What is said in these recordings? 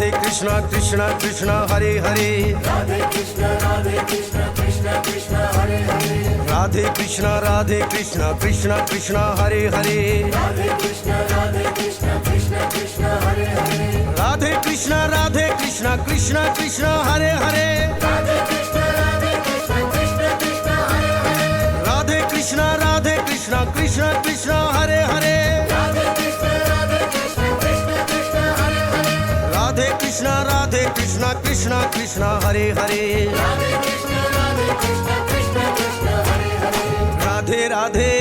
कृष्णा कृष्णा कृष्णा हरे हरे, राधे कृष्ण कृष्ण कृष्ण हरे हरे, राधे कृष्णा कृष्णा कृष्णा हरे हरे, राधे कृष्ण कृष्ण कृष्ण हरे हरे, राधे कृष्णा कृष्णा कृष्णा हरे हरे, राधे कृष्ण कृष्ण कृष्ण हरे हरे, राधे कृष्णा कृष्णा कृष्णा हरे हरे, राधे कृष्ण कृष्ण कृष्ण हरे हरे, राधे कृष्णा कृष्णा कृष्णा हरे हरे, राधे कृष्ण कृष्ण कृष्ण हरे हरे, राधे राधे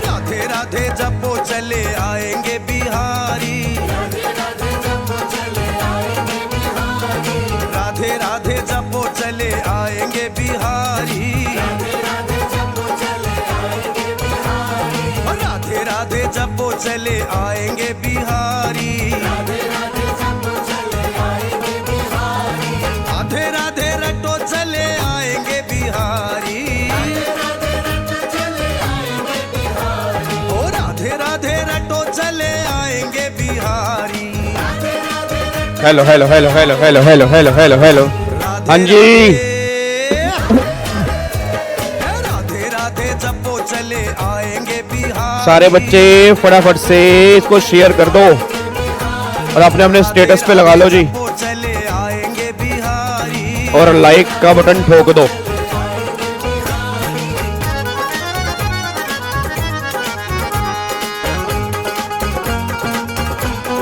राधे राधे जपो चले आएंगे बिहारी, राधे राधे जपो चले आएंगे बिहारी, राधे राधे जपो चले आएंगे बिहारी, राधे राधे जपो चले आएंगे बिहारी, राधे राधे जपो चले आएंगे बिहारी, राधे राधे जपो चले आएंगे बिहारी, राधे राधे रटो चले आएंगे बिहारी, राधे रटो चले आएंगे बिहारी, ओ राधे राधे रटो चले आएंगे बिहारी। राधे राधे रटो hello hello hello hello hello hello hello hello hello. हाँ जी, राधे राधे जपो चले आएंगे बिहारी, सारे बच्चे फटाफट से इसको शेयर कर दो और अपने अपने स्टेटस पे लगा लो जी, जपो चले आएंगे बिहारी, और लाइक का बटन ठोक दो।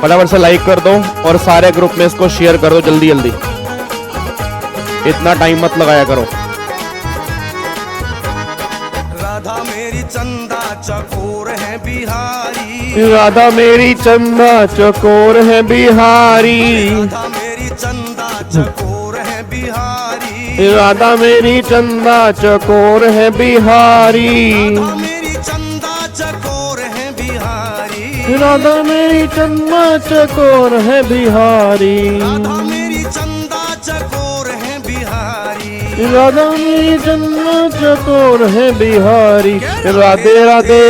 फटाफट से लाइक कर दो और सारे ग्रुप में इसको शेयर कर दो जल्दी जल्दी, इतना टाइम मत लगाया करो। राधा मेरी चंदा चकोर है बिहारी, राधा मेरी चंदा चकोर है बिहारी, राधा मेरी चंदा चकोर है बिहारी, राधा मेरी चंदा चकोर है बिहारी, राधा मेरी चंदा चकोर है बिहारी, राधा मेरी चंदा चकोर है बिहारी, राधा मेरी चंदा चकोर है बिहारी, राधा मेरी चंदा चकोर है बिहारी। राधे राधे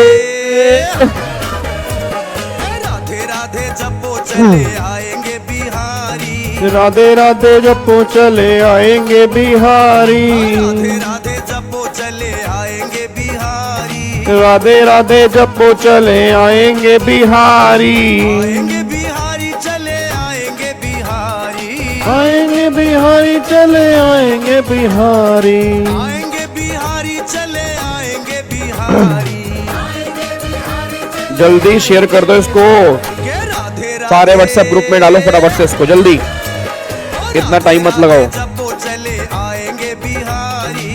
राधे राधे जपो चले आएंगे बिहारी, राधे राधे जपो चले आएंगे बिहारी, राधे राधे जपो चले आएंगे बिहारी, राधे राधे जपो चले आएंगे बिहारी, आएंगे बिहारी चले आएंगे बिहारी, आएंगे बिहारी चले आएंगे बिहारी। आएंगे बिहारी चले आएंगे बिहारी, जल्दी शेयर कर दो इसको, के राधे राधे सारे व्हाट्सएप ग्रुप में डालो फटाफट से इसको जल्दी, इतना टाइम मत लगाओ। जपो चले आएंगे बिहारी,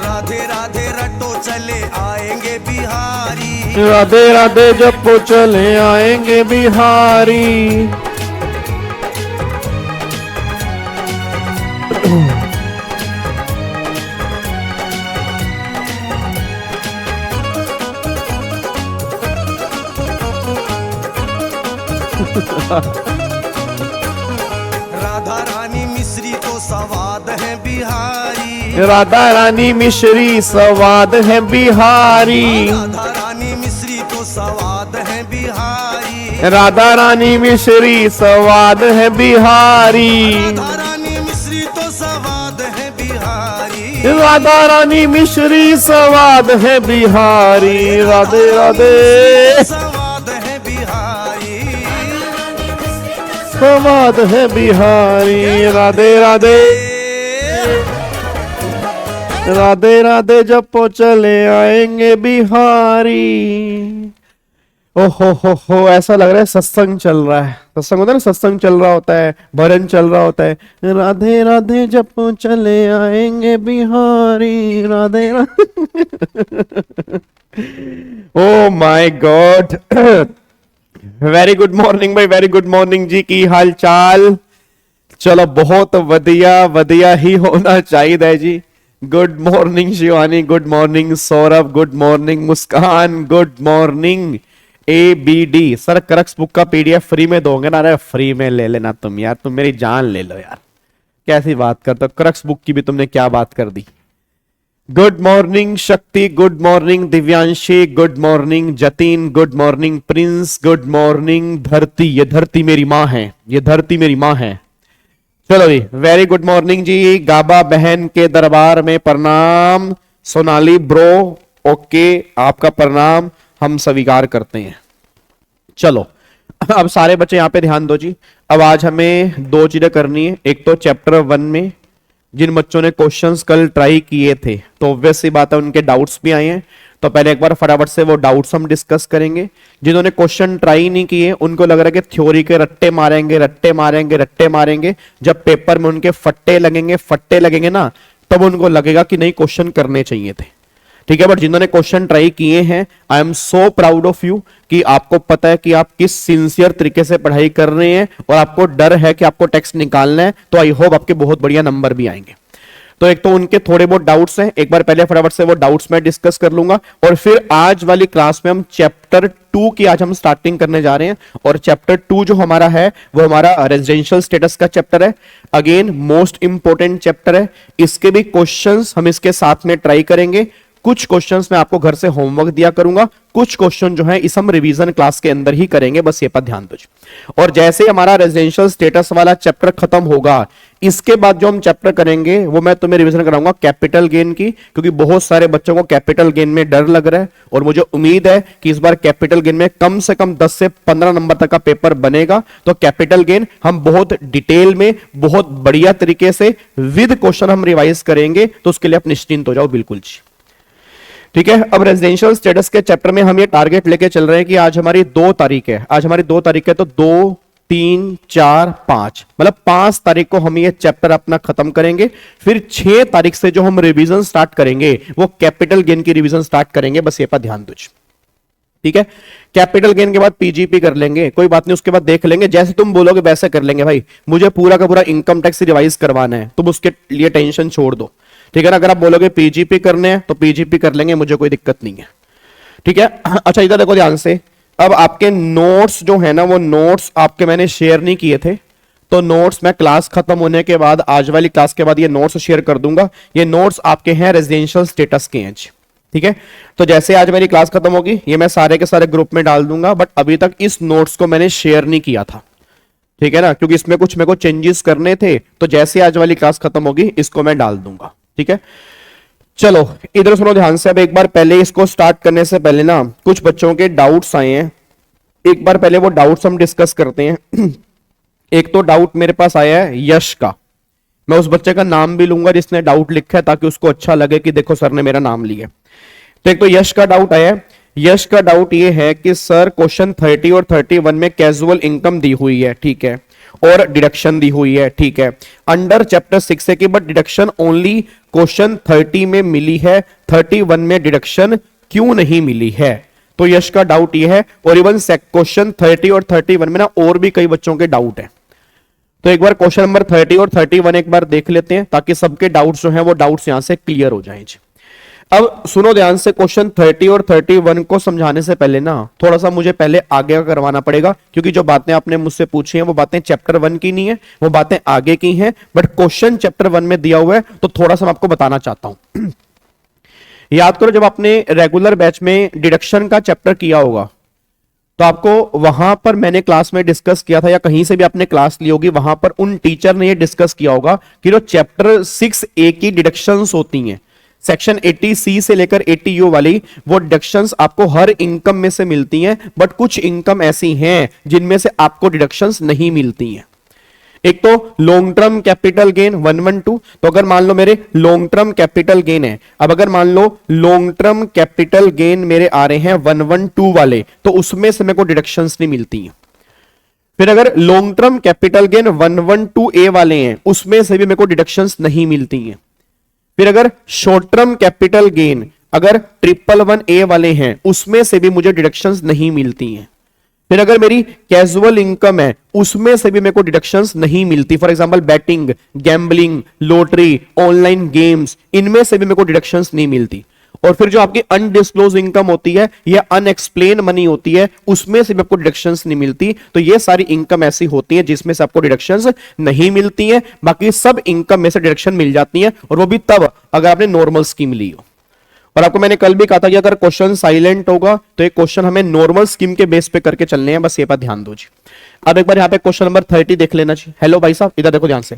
राधे राधे रटो चले आएंगे बिहारी, राधे राधे जपो चले आएंगे बिहारी। राधा रानी मिश्री तो सवाद है बिहारी, राधा रानी मिश्री स्वाद है बिहारी, राधा रानी मिश्री तो सवाद है बिहारी, राधा रानी मिश्री स्वाद है बिहारी, राधा रानी मिश्री तो सवाद है बिहारी, राधा रानी मिश्री स्वाद है बिहारी। राधे राधे सवाद है बिहारी, स्वाद है बिहारी। राधे राधे राधे राधे जपो चले आएंगे बिहारी। ओहो हो, ऐसा लग रहा है सत्संग चल रहा है। सत्संग होता है ना, सत्संग चल रहा होता है, भजन चल रहा होता है। राधे राधे जपो चले आएंगे Bihari. Radhe Radhe oh my God, very good morning भाई, वेरी गुड मॉर्निंग जी। की हाल चाल? चलो बहुत वधिया वधिया ही होना चाहिए जी। Good morning Shivani, good morning Saurabh, good morning Muskan, good morning ABD। Sir crux book का PDF फ्री में दोगे ना? अरे फ्री में ले लेना तुम यार, तुम मेरी जान ले लो यार। कैसी बात करते हो, क्रक्स बुक की भी तुमने क्या बात कर दी। गुड मॉर्निंग शक्ति, good morning Divyanshi, good morning Jatin, good morning Prince, good morning धरती। ये धरती मेरी माँ है, ये धरती मेरी माँ है। चलो जी, वेरी गुड मॉर्निंग जी। गाबा बहन के दरबार में प्रणाम। सोनाली ब्रो, ओके, आपका प्रणाम हम स्वीकार करते हैं। चलो अब सारे बच्चे यहां पे ध्यान दो जी। अब आज हमें दो चीजें करनी है। एक तो चैप्टर 1 में जिन बच्चों ने क्वेश्चंस कल ट्राई किए थे तो ऑब्वियस सी बात है उनके डाउट्स भी आए हैं, तो पहले एक बार फटाफट से वो डाउट्स हम डिस्कस करेंगे। जिन्होंने क्वेश्चन ट्राई नहीं किए उनको लग रहा है कि थ्योरी के रट्टे मारेंगे रट्टे मारेंगे रट्टे मारेंगे, जब पेपर में उनके फट्टे लगेंगे ना, तब उनको लगेगा कि नहीं क्वेश्चन करने चाहिए थे। ठीक है, बट जिन्होंने क्वेश्चन ट्राई किए हैं, I am so proud of you कि आपको पता है कि आप किस सिंसियर तरीके से पढ़ाई कर रहे हैं और आपको डर है कि आपको टेक्स्ट निकालना है, तो आई होप आपके बहुत बढ़िया नंबर भी आएंगे। तो एक तो उनके थोड़े बहुत डाउट्स हैं, एक बार पहले फटाफट से वो डाउट्स मैं डिस्कस कर लूंगा और फिर आज वाली क्लास में हम चैप्टर 2 की आज हम स्टार्टिंग करने जा रहे हैं। और चैप्टर 2 जो हमारा है वो हमारा रेजिडेंशियल स्टेटस का चैप्टर है। अगेन मोस्ट इंपोर्टेंट चैप्टर है, इसके भी क्वेश्चंस हम इसके साथ में ट्राई करेंगे। कुछ क्वेश्चंस मैं आपको घर से होमवर्क दिया करूंगा, कुछ क्वेश्चन जो है इस हम रिवीजन क्लास के अंदर ही करेंगे, बस ये पर ध्यान दो। और जैसे हमारा रेजिडेंशियल स्टेटस वाला चैप्टर खत्म होगा, इसके बाद जो हम चैप्टर करेंगे वो मैं तुम्हें रिवीजन कराऊंगा कैपिटल गेन की, क्योंकि बहुत सारे बच्चों को कैपिटल गेन में डर लग रहा है और मुझे उम्मीद है कि इस बार कैपिटल गेन में कम से कम 10 से 15 नंबर तक का पेपर बनेगा। तो कैपिटल गेन हम बहुत डिटेल में बहुत बढ़िया तरीके से विद क्वेश्चन हम रिवाइज करेंगे, तो उसके लिए आप निश्चिंत हो जाओ बिल्कुल जी। ठीक है, अब रेजिडेंशियल स्टेटस के चैप्टर में हम ये टारगेट लेके चल रहे हैं कि आज हमारी 2 तारीख है, आज हमारी 2 तारीख है, तो 2, 3, 4, 5 मतलब 5 तारीख को हम ये चैप्टर अपना खत्म करेंगे। फिर 6 तारीख से जो हम रिवीजन स्टार्ट करेंगे वो कैपिटल गेन की रिवीजन स्टार्ट करेंगे, बस ये पर ध्यान दो। ठीक है, कैपिटल गेन के बाद पीजीपी कर लेंगे, कोई बात नहीं, उसके बाद देख लेंगे, जैसे तुम बोलोगे वैसे कर लेंगे। भाई मुझे पूरा का पूरा इनकम टैक्स रिवाइज करवाना है, तुम उसके लिए टेंशन छोड़ दो। ठीक है ना, अगर आप बोलोगे पीजीपी करने हैं तो पीजीपी कर लेंगे, मुझे कोई दिक्कत नहीं है। ठीक है, अच्छा इधर देखो ध्यान से। अब आपके नोट्स जो है ना, वो नोट्स आपके मैंने शेयर नहीं किए थे, तो नोट्स मैं क्लास खत्म होने के बाद, आज वाली क्लास के बाद ये नोट्स शेयर कर दूंगा। ये नोट्स आपके हैं रेजिडेंशियल स्टेटस के हैं। ठीक है, तो जैसे आज मेरी क्लास खत्म होगी ये मैं सारे के सारे ग्रुप में डाल दूंगा, बट अभी तक इस नोट्स को मैंने शेयर नहीं किया था। ठीक है ना, क्योंकि इसमें कुछ मेरे को चेंजेस करने थे, तो जैसे आज वाली क्लास खत्म होगी इसको मैं डाल दूंगा। ठीक है, चलो इधर सुनो ध्यान से। अब एक बार पहले इसको स्टार्ट करने से पहले ना कुछ बच्चों के डाउट्स आए हैं, एक बार पहले वो डाउट्स हम डिस्कस करते हैं। एक तो डाउट मेरे पास आया है यश का, मैं उस बच्चे का नाम भी लूंगा जिसने डाउट लिखा है, ताकि उसको अच्छा लगे कि देखो सर ने मेरा नाम लिया। तो एक तो यश का डाउट आया है। यश का डाउट ये है कि सर क्वेश्चन 30 और 31 में कैजुअल इनकम दी हुई है, ठीक है, और डिडक्शन दी हुई है, ठीक है, अंडर चैप्टर 6 है कि बट डिडक्शन ओनली क्वेश्चन 30 में मिली है, 31 में डिडक्शन क्यों नहीं मिली है। तो यश का डाउट ये है, और इवन क्वेश्चन 30 और 31 में ना और भी कई बच्चों के डाउट है। तो एक बार क्वेश्चन नंबर 30 और 31 एक बार देख लेते हैं, ताकि सबके डाउट्स जो हैं वो डाउट्स यहां से क्लियर हो जाएं। अब सुनो ध्यान से, क्वेश्चन 30 और 31 को समझाने से पहले ना थोड़ा सा मुझे पहले आगे का करवाना पड़ेगा, क्योंकि जो बातें आपने मुझसे पूछी हैं वो बातें चैप्टर 1 की नहीं है, वो बातें आगे की हैं, बट क्वेश्चन चैप्टर 1 में दिया हुआ है, तो थोड़ा सा मैं आपको बताना चाहता हूं। याद करो, जब आपने रेगुलर बैच में डिडक्शन का चैप्टर किया होगा, तो आपको वहां पर मैंने क्लास में डिस्कस किया था, या कहीं से भी आपने क्लास ली होगी, वहां पर उन टीचर ने ये डिस्कस किया होगा कि जो चैप्टर 6A की डिडक्शंस होती हैं, सेक्शन 80C से लेकर 80U वाली, वो डिडक्शंस आपको हर इनकम में से मिलती हैं, बट कुछ इनकम ऐसी हैं जिनमें से आपको डिडक्शंस नहीं मिलती हैं। एक तो लॉन्ग टर्म कैपिटल गेन 112, तो अगर मान लो मेरे लॉन्ग टर्म कैपिटल गेन है, अब अगर मान लो लॉन्ग टर्म कैपिटल गेन मेरे आ रहे हैं 112 वाले, तो उसमें से मेरे को डिडक्शंस नहीं मिलती हैं। फिर अगर long term capital gain 112A वाले हैं, उसमें से भी मेरे को डिडक्शंस नहीं मिलती हैं। फिर अगर शॉर्ट टर्म कैपिटल गेन अगर 111A वाले हैं, उसमें से भी मुझे डिडक्शंस नहीं मिलती हैं। फिर अगर मेरी कैजुअल इनकम है, उसमें से भी मेरे को डिडक्शंस नहीं मिलती, for example batting, gambling, lottery, online games, इनमें से भी मेरे को डिडक्शंस नहीं मिलती। और फिर जो आपकी अनडिस्क्लोज इनकम होती है या अनएक्सप्लेन मनी होती है, उसमें से भी आपको डिडक्शंस नहीं मिलती। तो ये सारी इनकम ऐसी होती है जिसमें से आपको डिडक्शंस नहीं मिलती है, बाकी सब इनकम में से डिडक्शन मिल जाती है, और वो भी तब अगर आपने नॉर्मल स्कीम ली हो। और आपको मैंने कल भी कहा था कि अगर क्वेश्चन साइलेंट होगा तो एक क्वेश्चन हमें नॉर्मल स्कीम के बेस पे करके चलने हैं, बस ये पर ध्यान दो जी। अब एक बार यहाँ पे क्वेश्चन नंबर 30 देख लेना चाहिए। हेलो भाई साहब, इधर देखो ध्यान से,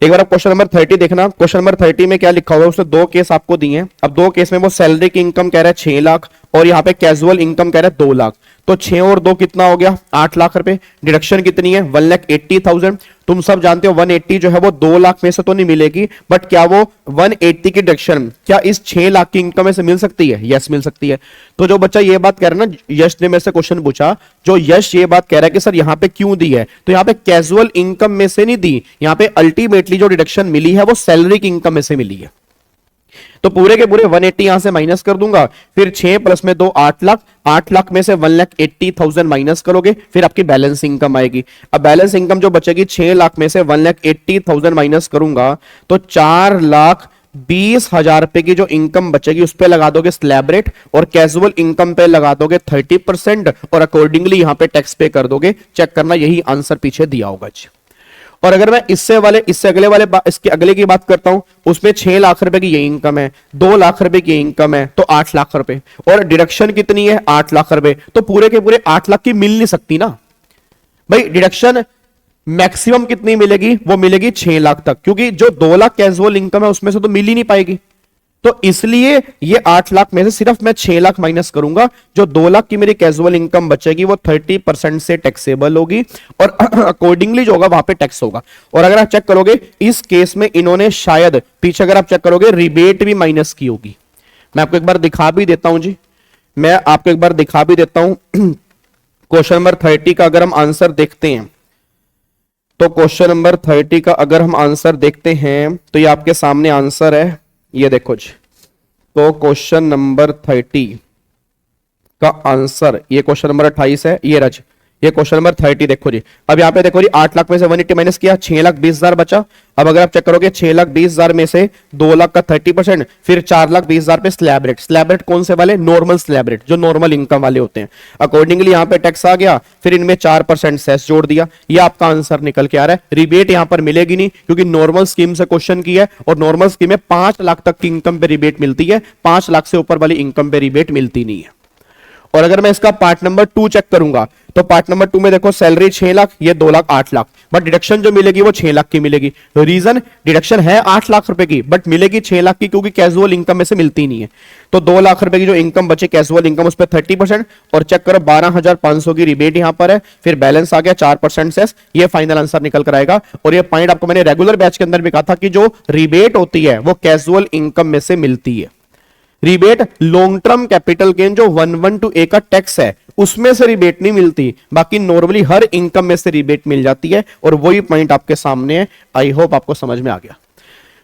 एक बार आप क्वेश्चन नंबर 30 देखना। क्वेश्चन नंबर 30 में क्या लिखा हुआ है, उसने दो केस आपको दिए हैं। अब दो केस में वो सैलरी की इनकम कह रहा है 6 लाख और यहाँ पे कैजुअल इनकम कह रहा है 2 लाख। तो 6 और 2 कितना हो गया, 8 लाख रुपए। डिडक्शन कितनी है, 1,80,000। तुम सब जानते हो 180 जो है वो 2 लाख में से तो नहीं मिलेगी, बट क्या वो 180 की डिडक्शन क्या इस 6 लाख की इनकम में से मिल सकती है? यस, मिल सकती है। तो जो बच्चा ये बात कह रहा है ना, यश ने मेरे से क्वेश्चन पूछा, जो यश ये बात कह रहा है कि सर यहाँ पे क्यों दी है, तो यहाँ पे कैजुअल इनकम में से नहीं दी, यहाँ पे अल्टीमेटली जो डिडक्शन मिली है वो सैलरी की इनकम में से मिली है। तो पूरे के पूरे 180 यहां से माइनस कर दूंगा, फिर 6 प्लस में 2 8 लाख, 8 लाख में से 1,80,000 माइनस करोगे, फिर आपकी बैलेंस इनकम आएगी। अब बैलेंस इनकम जो बचेगी 6 लाख में से 1,80,000 माइनस करूंगा तो 4,20,000 रुपए की जो इनकम बचेगी उस पे लगा दोगे स्लैब रेट, और कैजुअल इनकम पे लगा दोगे 30%, और अकॉर्डिंगली यहां पे टैक्स पे कर दोगे। चेक करना, यही आंसर पीछे दिया होगा। और अगर मैं इससे अगले वाले इसके अगले की बात करता हूं, उसमें 6 लाख रुपए की ये इनकम है, 2 लाख रुपए की इनकम है, तो 8 लाख रुपए, और डिडक्शन कितनी है 8 लाख रुपए, तो पूरे के पूरे 8 लाख की मिल नहीं सकती ना भाई। डिडक्शन मैक्सिमम कितनी मिलेगी, वो मिलेगी 6 लाख तक, क्योंकि जो 2 लाख कैजुअल इनकम है उसमें से तो मिल ही नहीं पाएगी। तो इसलिए ये 8 लाख में से सिर्फ मैं 6 लाख माइनस करूंगा, जो 2 लाख की मेरी कैजुअल इनकम बचेगी वो 30% से टैक्सेबल होगी, और अकॉर्डिंगली जो होगा वहां पे टैक्स होगा। और अगर आप चेक करोगे इस केस में इन्होंने शायद पीछे अगर आप चेक करोगे रिबेट भी माइनस की होगी। मैं आपको एक बार दिखा भी देता हूं जी, मैं आपको एक बार दिखा भी देता हूं। क्वेश्चन नंबर 30 का अगर हम आंसर देखते हैं, तो क्वेश्चन नंबर 30 का अगर हम आंसर देखते हैं तो ये आपके सामने आंसर है, ये देखो जी। तो क्वेश्चन नंबर 30 का आंसर, ये क्वेश्चन नंबर 28 है, ये रज, ये क्वेश्चन नंबर 30 देखो जी। अब यहाँ पे देखो जी, 8 लाख में से 180 माइनस किया, 6,20,000 बचा। अब अगर आप चेक करोगे 6,20,000 में से 2 लाख का 30%, फिर 4,20,000 पे स्लैब रेट। स्लैब रेट कौन से वाले, नॉर्मल स्लैब रेट, जो नॉर्मल इनकम वाले होते हैं। अकॉर्डिंगली यहाँ पे टैक्स आ गया, फिर इनमें 4% सेस जोड़ दिया, ये आपका आंसर निकल के आ रहा है। रिबेट यहाँ पर मिलेगी नहीं, क्योंकि नॉर्मल स्कीम से क्वेश्चन की है, और नॉर्मल स्कीम में 5 लाख तक की इनकम पे रिबेट मिलती है, 5 लाख से ऊपर वाली इनकम पे रिबेट मिलती नहीं है। और अगर मैं इसका पार्ट नंबर 2 चेक करूंगा, तो पार्ट नंबर 2 में देखो सैलरी 6 लाख, ये 2 लाख 8 लाख, बट डिडक्शन जो मिलेगी वो 6 लाख की मिलेगी। रीजन, डिडक्शन है 8 लाख रुपए की, बट मिलेगी 6 लाख की, क्योंकि कैजुअल इनकम में से मिलती नहीं है। तो 2 लाख रुपए की जो इनकम बचे कैजुअल इनकम, उस पर 30%, और चेक करो 12,500 की रिबेट यहां पर है, फिर बैलेंस आ गया 4% सेस, ये फाइनल आंसर निकल कर आएगा। और ये पॉइंट आपको मैंने रेगुलर बैच के अंदर भी कहा था कि जो रिबेट होती है वो कैजुअल इनकम में से मिलती है। Rebate long term capital gain जो 112A का टैक्स है उसमें से रिबेट नहीं मिलती, बाकी नॉर्मली हर इनकम में से रिबेट मिल जाती है, और वही पॉइंट आपके सामने है। आई होप आपको समझ में आ गया।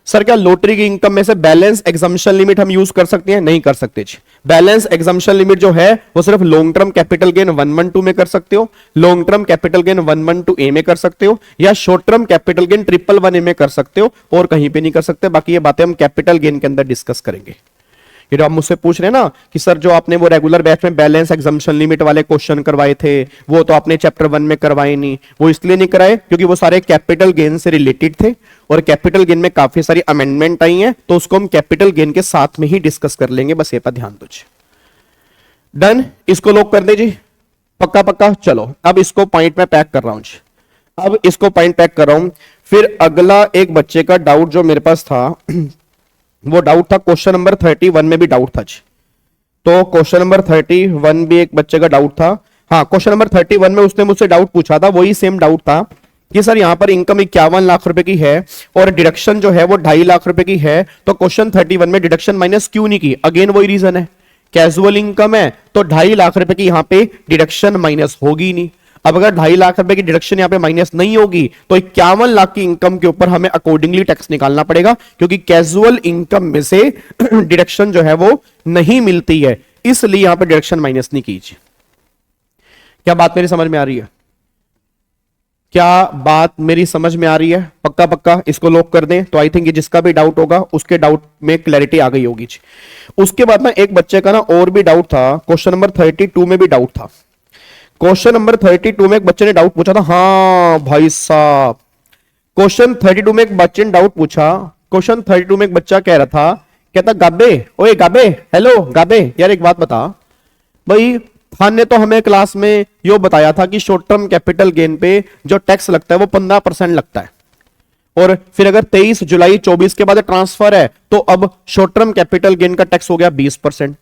सर क्या लॉटरी की इनकम में से बैलेंस एग्जम्पशन लिमिट हम यूज कर सकते हैं? नहीं कर सकते जी। बैलेंस एग्जम्पशन लिमिट जो है वो सिर्फ लॉन्ग टर्म कैपिटल गेन 112 में कर सकते हो, long term capital gain 112A में कर सकते हो, या short term capital gain 111A में कर सकते हो, और कहीं पे नहीं कर सकते। बाकी ये बातें हम कैपिटल गेन के अंदर डिस्कस करेंगे। ये जो आप मुझसे पूछ रहे हैं ना कि सर जो आपने वो रेगुलर बैच में बैलेंस एग्जम्पशन लिमिट वाले क्वेश्चन करवाए थे, वो तो आपने चैप्टर 1 में करवाए नहीं। वो इसलिए नहीं कराए क्योंकि वो सारे कैपिटल गेन से रिलेटेड थे, और कैपिटल गेन में काफी सारी अमेंडमेंट आई हैं, तो उसको हम कैपिटल गेन के साथ में ही डिस्कस कर लेंगे। बस ये पर ध्यान दो जी। डन, इसको लॉक कर दे जी, पक्का पक्का। चलो अब इसको पॉइंट में पैक कर रहा हूं जी, अब इसको पॉइंट पैक कर रहा हूं। फिर अगला एक बच्चे का डाउट जो मेरे पास था वो डाउट था क्वेश्चन नंबर 31 में भी डाउट था जी। तो क्वेश्चन नंबर 31 भी एक बच्चे का डाउट था। हाँ, क्वेश्चन नंबर 31 में उसने मुझसे डाउट पूछा था, वही सेम डाउट था कि सर यहाँ पर इनकम 51 लाख रुपए की है और डिडक्शन जो है वो 2.5 लाख रुपए की है, तो क्वेश्चन 31 में डिडक्शन माइनस क्यों नहीं की? अगेन वही रीजन है, कैजुअल इनकम है तो 2.5 लाख रुपए की यहाँ पे डिडक्शन माइनस होगी नहीं। अब अगर 2.5 लाख रुपए की डिडक्शन यहाँ पे माइनस नहीं होगी तो 51 लाख की इनकम के ऊपर हमें अकॉर्डिंगली टैक्स निकालना पड़ेगा, क्योंकि कैजुअल इनकम में से डिडक्शन जो है वो नहीं मिलती है, इसलिए यहां पे डिडक्शन माइनस नहीं कीजिए। क्या बात मेरी समझ में आ रही है? क्या बात मेरी समझ में आ रही है? पक्का पक्का इसको लॉक कर दें। तो आई थिंक जिसका भी डाउट होगा उसके डाउट में क्लैरिटी आ गई होगी। उसके बाद ना एक बच्चे का ना और भी डाउट था, क्वेश्चन नंबर 32 में भी डाउट था। क्वेश्चन नंबर 32 में एक बच्चे ने डाउट पूछा था। हाँ भाई साहब, क्वेश्चन 32 में एक बच्चे ने डाउट पूछा। क्वेश्चन 32 में एक बच्चा कह रहा था, कहता गाबे, ओए गाबे, हेलो गाबे, यार एक बात बता भाई, खान ने तो हमें क्लास में यो बताया था कि शॉर्ट टर्म कैपिटल गेन पे जो टैक्स लगता है वो 15% लगता है, और फिर अगर 23 जुलाई 24 के बाद ट्रांसफर है तो अब शॉर्ट टर्म कैपिटल गेन का टैक्स हो गया 20%,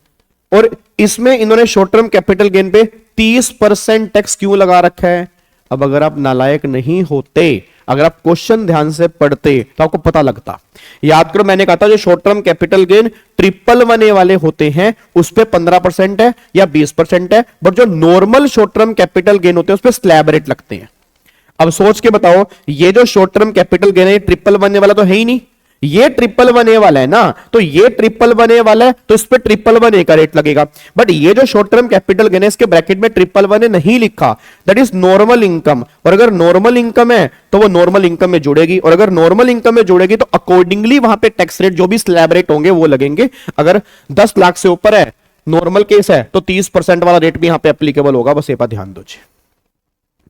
और इसमें इन्होंने शॉर्ट टर्म कैपिटल गेन पे 30% टैक्स क्यों लगा रखा है? अब अगर आप नालायक नहीं होते, अगर आप क्वेश्चन ध्यान से पढ़ते तो आपको पता लगता। याद करो मैंने कहा था जो short term capital gain triple one A वाले होते हैं उस पे 15% है या 20% है, बट जो normal short term capital gain होते हैं उस पे स्लैब रेट लगते हैं। अब सोच के बताओ, ये जो शॉर्ट टर्म कैपिटल गेन है ट्रिपल वन ए वाला तो है ही नहीं, ये ट्रिपल वन ए वाला है ना, तो ये ट्रिपल वन ए वाला है तो इस पे ट्रिपल वन ए का रेट लगेगा। बट ये जो शॉर्ट टर्म कैपिटल गेन है इसके ब्रैकेट में ट्रिपल वन ए नहीं लिखा, दैट इज नॉर्मल इनकम, और अगर नॉर्मल इनकम है तो वो नॉर्मल इनकम में जुड़ेगी, और अगर नॉर्मल इनकम में जुड़ेगी तो अकॉर्डिंगली वहां पे टैक्स रेट जो भी स्लैब रेट होंगे वो लगेंगे। अगर 10 लाख से ऊपर है, नॉर्मल केस है, तो 30% वाला रेट भी यहां पे एप्लीकेबल होगा। बस ये बात ध्यान दो।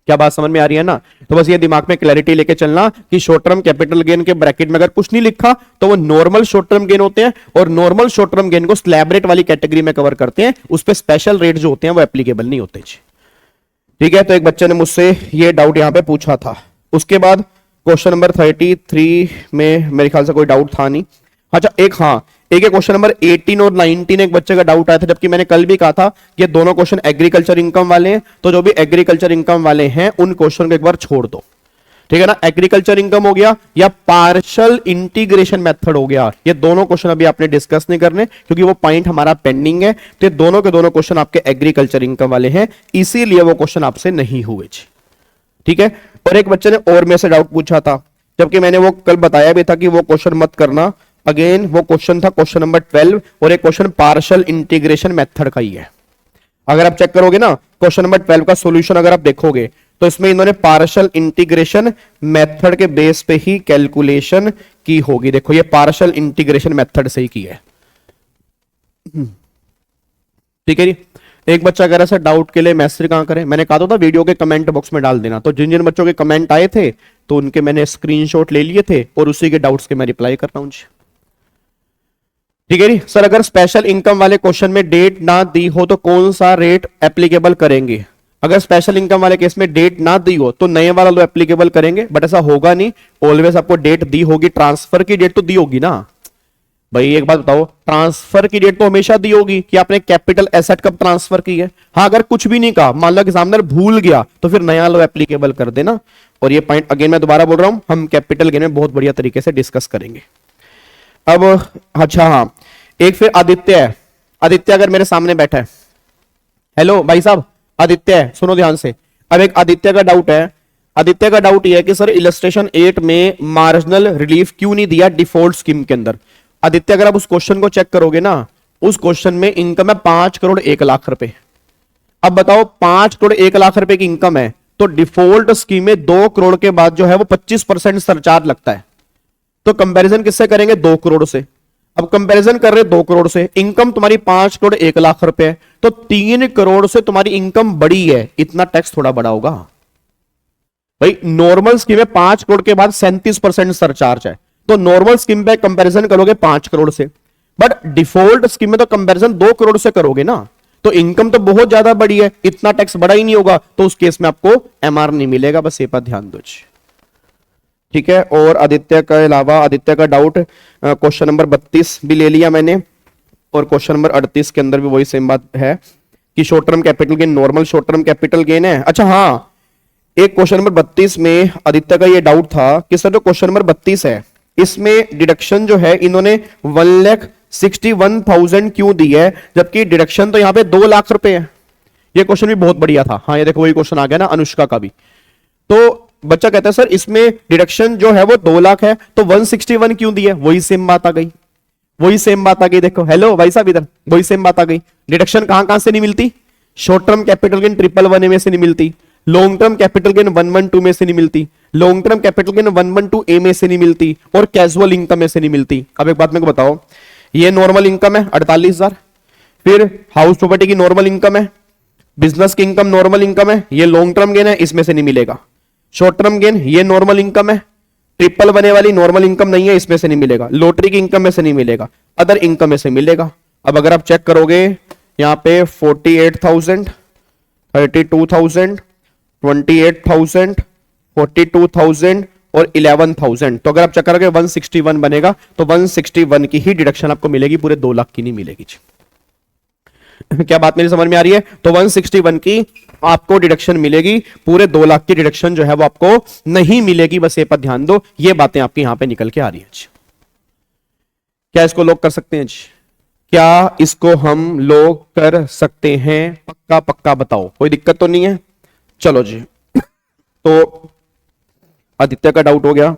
क्या बात समझ में आ रही है ना? तो बस ये दिमाग में क्लैरिटी लेके चलना कि शॉर्ट टर्म कैपिटल गेन के ब्रैकेट में अगर कुछ नहीं लिखा तो वो नॉर्मल शॉर्ट टर्म गेन होते हैं, और नॉर्मल शॉर्ट टर्म गेन को स्लैब रेट वाली कैटेगरी में कवर करते हैं, उस पे स्पेशल रेट जो होते हैं वो एप्लीकेबल नहीं होते। ठीक है, तो एक बच्चे ने मुझसे ये डाउट यहां पे पूछा था। उसके बाद क्वेश्चन नंबर 33 में मेरे ख्याल से कोई डाउट था नहीं। अच्छा एक क्वेश्चन नंबर 18 और 19 एक बच्चे का डाउट आया था, जबकि मैंने कल भी कहा था कि दोनों क्वेश्चन एग्रीकल्चर इनकम वाले हैं, तो जो भी एग्रीकल्चर इनकम वाले हैं उन क्वेश्चन को एक बार छोड़ दो। ठीक है ना, एग्रीकल्चर इनकम हो गया या पार्शियल इंटीग्रेशन मेथड हो गया, ये दोनों क्वेश्चन अभी आपने डिस्कस नहीं करने क्योंकि वो पॉइंट हमारा पेंडिंग है। तो दोनों के दोनों क्वेश्चन आपके एग्रीकल्चर इनकम वाले हैं, इसीलिए वो क्वेश्चन आपसे नहीं हुए। ठीक है, और एक बच्चे ने और में से डाउट पूछा था, जबकि मैंने वो कल बताया भी था कि वो क्वेश्चन मत करना। अगेन वो क्वेश्चन था क्वेश्चन नंबर 12, और एक क्वेश्चन पार्शियल इंटीग्रेशन मेथड का ही है। अगर आप चेक करोगे ना क्वेश्चन नंबर 12 का सॉल्यूशन अगर आप देखोगे तो इसमें इन्होंने पार्शियल इंटीग्रेशन मेथड के बेस पे ही कैलकुलेशन की होगी। देखो ये पार्शियल इंटीग्रेशन मेथड से ही की है। ठीक है जी। एक बच्चा कह रहा सर डाउट के लिए मैसेज कहां करें? मैंने कहा था वीडियो के कमेंट बॉक्स में डाल देना। तो जिन जिन बच्चों के कमेंट आए थे तो उनके मैंने स्क्रीनशॉट ले लिए थे और उसी के डाउट्स के मैं रिप्लाई कर रहा हूं जी। ठीक है जी। सर अगर स्पेशल इनकम वाले क्वेश्चन में डेट ना दी हो तो कौन सा रेट एप्लीकेबल करेंगे? अगर स्पेशल इनकम वाले केस में डेट ना दी हो तो नए वाला लो एप्लीकेबल करेंगे, बट ऐसा होगा नहीं। ऑलवेज आपको डेट दी होगी, ट्रांसफर की डेट तो दी होगी ना भाई। एक बात बताओ, ट्रांसफर की डेट तो हमेशा दी होगी कि आपने कैपिटल एसेट कब ट्रांसफर की है। हाँ, अगर कुछ भी नहीं कहा, मान लो एग्जामिनर भूल गया तो फिर नया लो एप्लीकेबल कर देना। और ये पॉइंट अगेन मैं दोबारा बोल रहा हूं, हम कैपिटल गेन में बहुत बढ़िया तरीके से डिस्कस करेंगे। अब अच्छा हाँ, एक फिर आदित्य है। आदित्य अगर मेरे सामने बैठा है, हेलो भाई साहब, आदित्य है, सुनो ध्यान से। अब एक आदित्य का डाउट है। आदित्य का डाउट यह है कि सर इलस्ट्रेशन 8 में मार्जिनल रिलीफ क्यों नहीं दिया डिफॉल्ट स्कीम के अंदर? आदित्य अगर आप उस क्वेश्चन को चेक करोगे ना, उस क्वेश्चन में इनकम है 5 करोड़ 1 लाख रुपए। अब बताओ 5 करोड़ 1 लाख रुपए की इनकम है तो डिफॉल्ट स्कीम में 2 करोड़ के बाद जो है वो 25% सरचार्ज लगता है। तो कंपैरिजन किससे करेंगे? 2 करोड़ से। अब कंपैरिजन कर रहे 2 करोड़ से, इनकम तुम्हारी 5 करोड़ 1 लाख रुपए है, तो 3 करोड़ से तुम्हारी इनकम बड़ी है, इतना टैक्स थोड़ा बड़ा होगा भाई। नॉर्मल स्कीम में 5 करोड़ के बाद 37% सरचार्ज है, तो नॉर्मल स्कीम पे कंपैरिजन करोगे 5 करोड़ से, बट डिफॉल्ट स्कीम में तो कंपैरिजन 2 करोड़ से करोगे ना, तो इनकम तो बहुत ज्यादा बड़ी है, इतना टैक्स बड़ा ही नहीं होगा, तो उस केस में आपको एमआर नहीं मिलेगा। बस ये बात ध्यान दो। ठीक है, और आदित्य का अलावा आदित्य का डाउट क्वेश्चन नंबर 32 भी ले लिया मैंने, और क्वेश्चन नंबर 38 के अंदर भी वही सेम बात है कि short term capital gain normal short term capital gain है। अच्छा हाँ, एक क्वेश्चन नंबर 32 में आदित्य का ये डाउट था कि सर जो क्वेश्चन नंबर 32 है इसमें डिडक्शन जो है इन्होंने 1,61,000 क्यों दी है, जबकि डिडक्शन तो यहां पे 2 लाख रुपए है। ये क्वेश्चन भी बहुत बढ़िया था। हाँ, ये देखो वही क्वेश्चन आ गया ना अनुष्का का भी। तो बच्चा कहता है सर इसमें डिडक्शन जो है वो 2 लाख है तो 161 क्यों दी है? वही सेम बात आ गई, वही सेम बात आ गई। देखो हेलो भाई साहब, इधर वही सेम बात आ गई। डिडक्शन कहां कहां से नहीं मिलती? शॉर्ट टर्म कैपिटल गेन 111 में से नहीं मिलती, लॉन्ग टर्म कैपिटल गेन 112 में से नहीं मिलती, लॉन्ग टर्म कैपिटल गेन 112 ए में से नहीं मिलती, और कैजुअल इनकम में से नहीं मिलती। अब एक बात मेरे को बताओ, ये नॉर्मल इनकम है 48,000, फिर हाउस प्रॉपर्टी की नॉर्मल इनकम है, बिजनेस की इनकम नॉर्मल इनकम है, ये लॉन्ग टर्म गेन है, इसमें से नहीं मिलेगा। शॉर्ट टर्म गेन ये नॉर्मल इनकम है, ट्रिपल बने वाली नॉर्मल इनकम नहीं है, इसमें से नहीं मिलेगा। लॉटरी की इनकम में से नहीं मिलेगा, अदर इनकम में से मिलेगा। अब अगर आप चेक करोगे यहां पे 48,000, 32,000, 28,000, 42,000 और 11,000, तो अगर आप चेक करोगे 161 बनेगा, तो 161 की ही डिडक्शन आपको मिलेगी, पूरे 2 लाख की नहीं मिलेगी। क्या बात मेरी समझ में आ रही है? तो 161 की आपको डिडक्शन मिलेगी, पूरे 2 लाख की डिडक्शन जो है वो आपको नहीं मिलेगी। बस ये पर ध्यान दो, ये बातें आपकी यहां पे निकल के आ रही है। क्या इसको लोग कर सकते हैं? क्या इसको हम लोग कर सकते हैं? पक्का पक्का बताओ, कोई दिक्कत तो नहीं है? चलो जी, तो आदित्य का डाउट हो गया।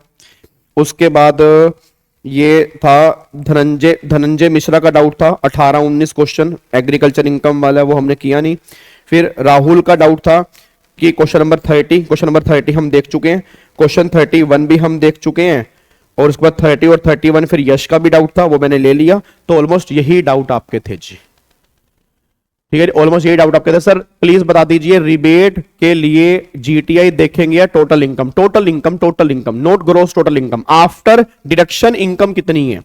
उसके बाद ये था धनंजय मिश्रा का डाउट था, 18-19 क्वेश्चन एग्रीकल्चर इनकम वाला, वो हमने किया नहीं। फिर राहुल का डाउट था कि क्वेश्चन नंबर 30 हम देख चुके हैं, क्वेश्चन 31 भी हम देख चुके हैं, और उसके बाद 30 और 31 फिर यश का भी डाउट था, वो मैंने ले लिया। तो ऑलमोस्ट यही डाउट आपके थे जी, ठीक है, ऑलमोस्ट यही डाउट आपके थे। सर प्लीज बता दीजिए, रिबेट के लिए जीटीआई देखेंगे या total income? Total income, not gross total income after deduction income कितनी है,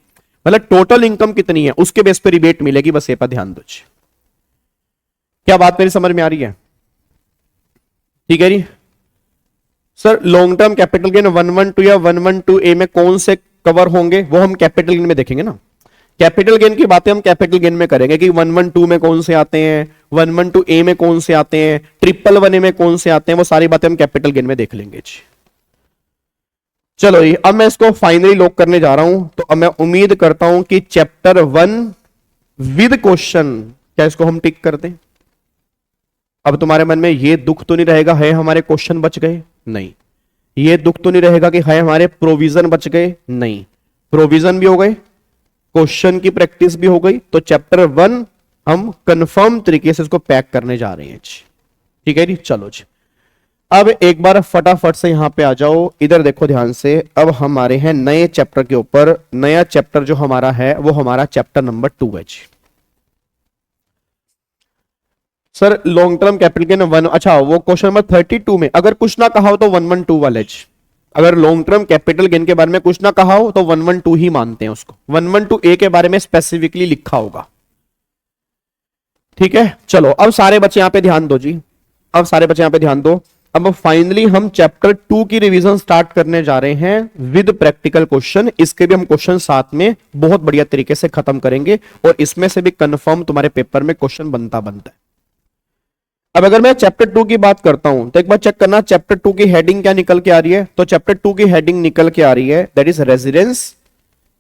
मतलब टोटल इनकम कितनी है, उसके बेस पे रिबेट मिलेगी। बस ये पर ध्यान दो। क्या बात मेरी समझ में आ रही है? ठीक है जी। Sir long term capital gain 112 या 112 ए में कौन से कवर होंगे, वो हम कैपिटल गेन में देखेंगे ना। कैपिटल गेन की बातें हम कैपिटल गेन में करेंगे कि 112 में कौन से आते हैं, 112 ए में कौन से आते हैं, 111 में कौन से आते हैं, वो सारी बातें हम कैपिटल गेन में देख लेंगे जी। चलो जी, अब मैं इसको फाइनली लॉक करने जा रहा हूं। तो अब मैं उम्मीद करता हूं कि चैप्टर 1 विद क्वेश्चन, क्या इसको हम टिक कर दें? अब तुम्हारे मन में ये दुख तो नहीं रहेगा है हमारे क्वेश्चन बच गए? नहीं। ये दुख तो नहीं रहेगा कि है हमारे प्रोविजन बच गए? नहीं। प्रोविजन भी हो गए, क्वेश्चन की प्रैक्टिस भी हो गई। तो चैप्टर 1 हम कंफर्म तरीके से इसको पैक करने जा रहे हैं। ठीक है जी, चलो जी। अब एक बार फटाफट से यहां पे आ जाओ, इधर देखो ध्यान से। अब हमारे हैं नए चैप्टर के ऊपर। नया चैप्टर जो हमारा है वो हमारा चैप्टर नंबर 2 है जी। Sir long term capital gain 1, अच्छा वो क्वेश्चन नंबर 32 में अगर कुछ ना कहा हो तो 112 वाले जी। अगर लॉन्ग टर्म कैपिटल गेन के बारे में कुछ ना कहा हो तो 112 ही मानते हैं उसको। 112 ए के बारे में स्पेसिफिकली लिखा होगा। ठीक है, चलो अब सारे बच्चे यहां पे ध्यान दो जी। अब सारे बच्चे यहां पे ध्यान दो। अब फाइनली हम चैप्टर 2 की रिवीजन स्टार्ट करने जा रहे हैं विद प्रैक्टिकल क्वेश्चन। इसके भी हम क्वेश्चन साथ में बहुत बढ़िया तरीके से खत्म करेंगे और इसमें से भी कंफर्म तुम्हारे पेपर में क्वेश्चन बनता है। अब अगर मैं चैप्टर 2 की बात करता हूं तो एक बार चेक करना चैप्टर 2 की हेडिंग क्या निकल के आ रही है। तो चैप्टर 2 की हेडिंग निकल के आ रही है दैट इज रेजिडेंस।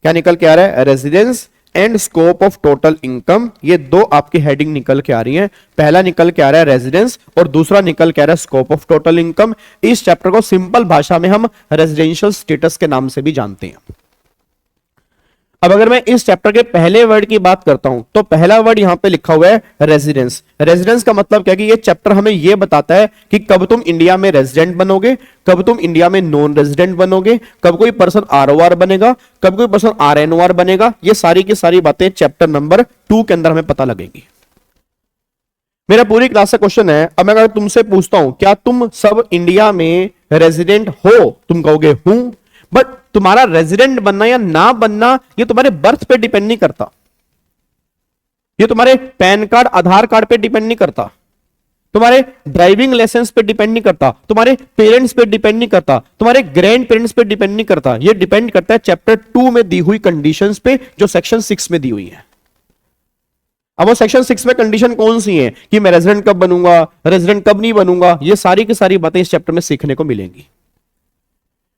क्या निकल के आ रहा है? Residence and scope of total income. ये दो आपकी हेडिंग निकल के आ रही है। पहला निकल के आ रहा है रेजिडेंस और दूसरा निकल के आ रहा है स्कोप ऑफ टोटल इनकम। इस चैप्टर को सिंपल भाषा में हम रेजिडेंशियल स्टेटस के नाम से भी जानते हैं। अब अगर मैं इस चैप्टर के पहले वर्ड की बात करता हूं तो पहला वर्ड यहां पे लिखा हुआ है रेजिडेंस। रेजिडेंस का मतलब क्या कि ये चैप्टर हमें ये बताता है कि कब तुम इंडिया में रेजिडेंट बनोगे, कब तुम इंडिया में नॉन रेजिडेंट बनोगे, कब कोई पर्सन आरओआर बनेगा, कब कोई पर्सन आरएनओआर बनेगा। ये सारी की सारी बातें चैप्टर नंबर 2 के अंदर हमें पता लगेगी। मेरा पूरी क्लास का क्वेश्चन है, अब मैं अगर तुमसे पूछता हूं क्या तुम सब इंडिया में रेजिडेंट हो, तुम कहोगे हूं, बट तुम्हारा रेजिडेंट बनना या ना बनना ये तुम्हारे बर्थ पे डिपेंड नहीं करता, ये तुम्हारे पैन कार्ड आधार कार्ड पे डिपेंड नहीं करता, तुम्हारे ड्राइविंग लाइसेंस पे डिपेंड नहीं करता, तुम्हारे पेरेंट्स पे डिपेंड नहीं करता, तुम्हारे ग्रैंड पेरेंट्स पे डिपेंड नहीं करता। ये डिपेंड करता है चैप्टर 2 में दी हुई कंडीशंस पे जो सेक्शन 6 में दी हुई है। अब वो सेक्शन 6 में कंडीशन कौन सी है कि मैं रेजिडेंट कब बनूंगा, रेजिडेंट कब नहीं बनूंगा, ये सारी की सारी बातें इस चैप्टर में सीखने को मिलेंगी।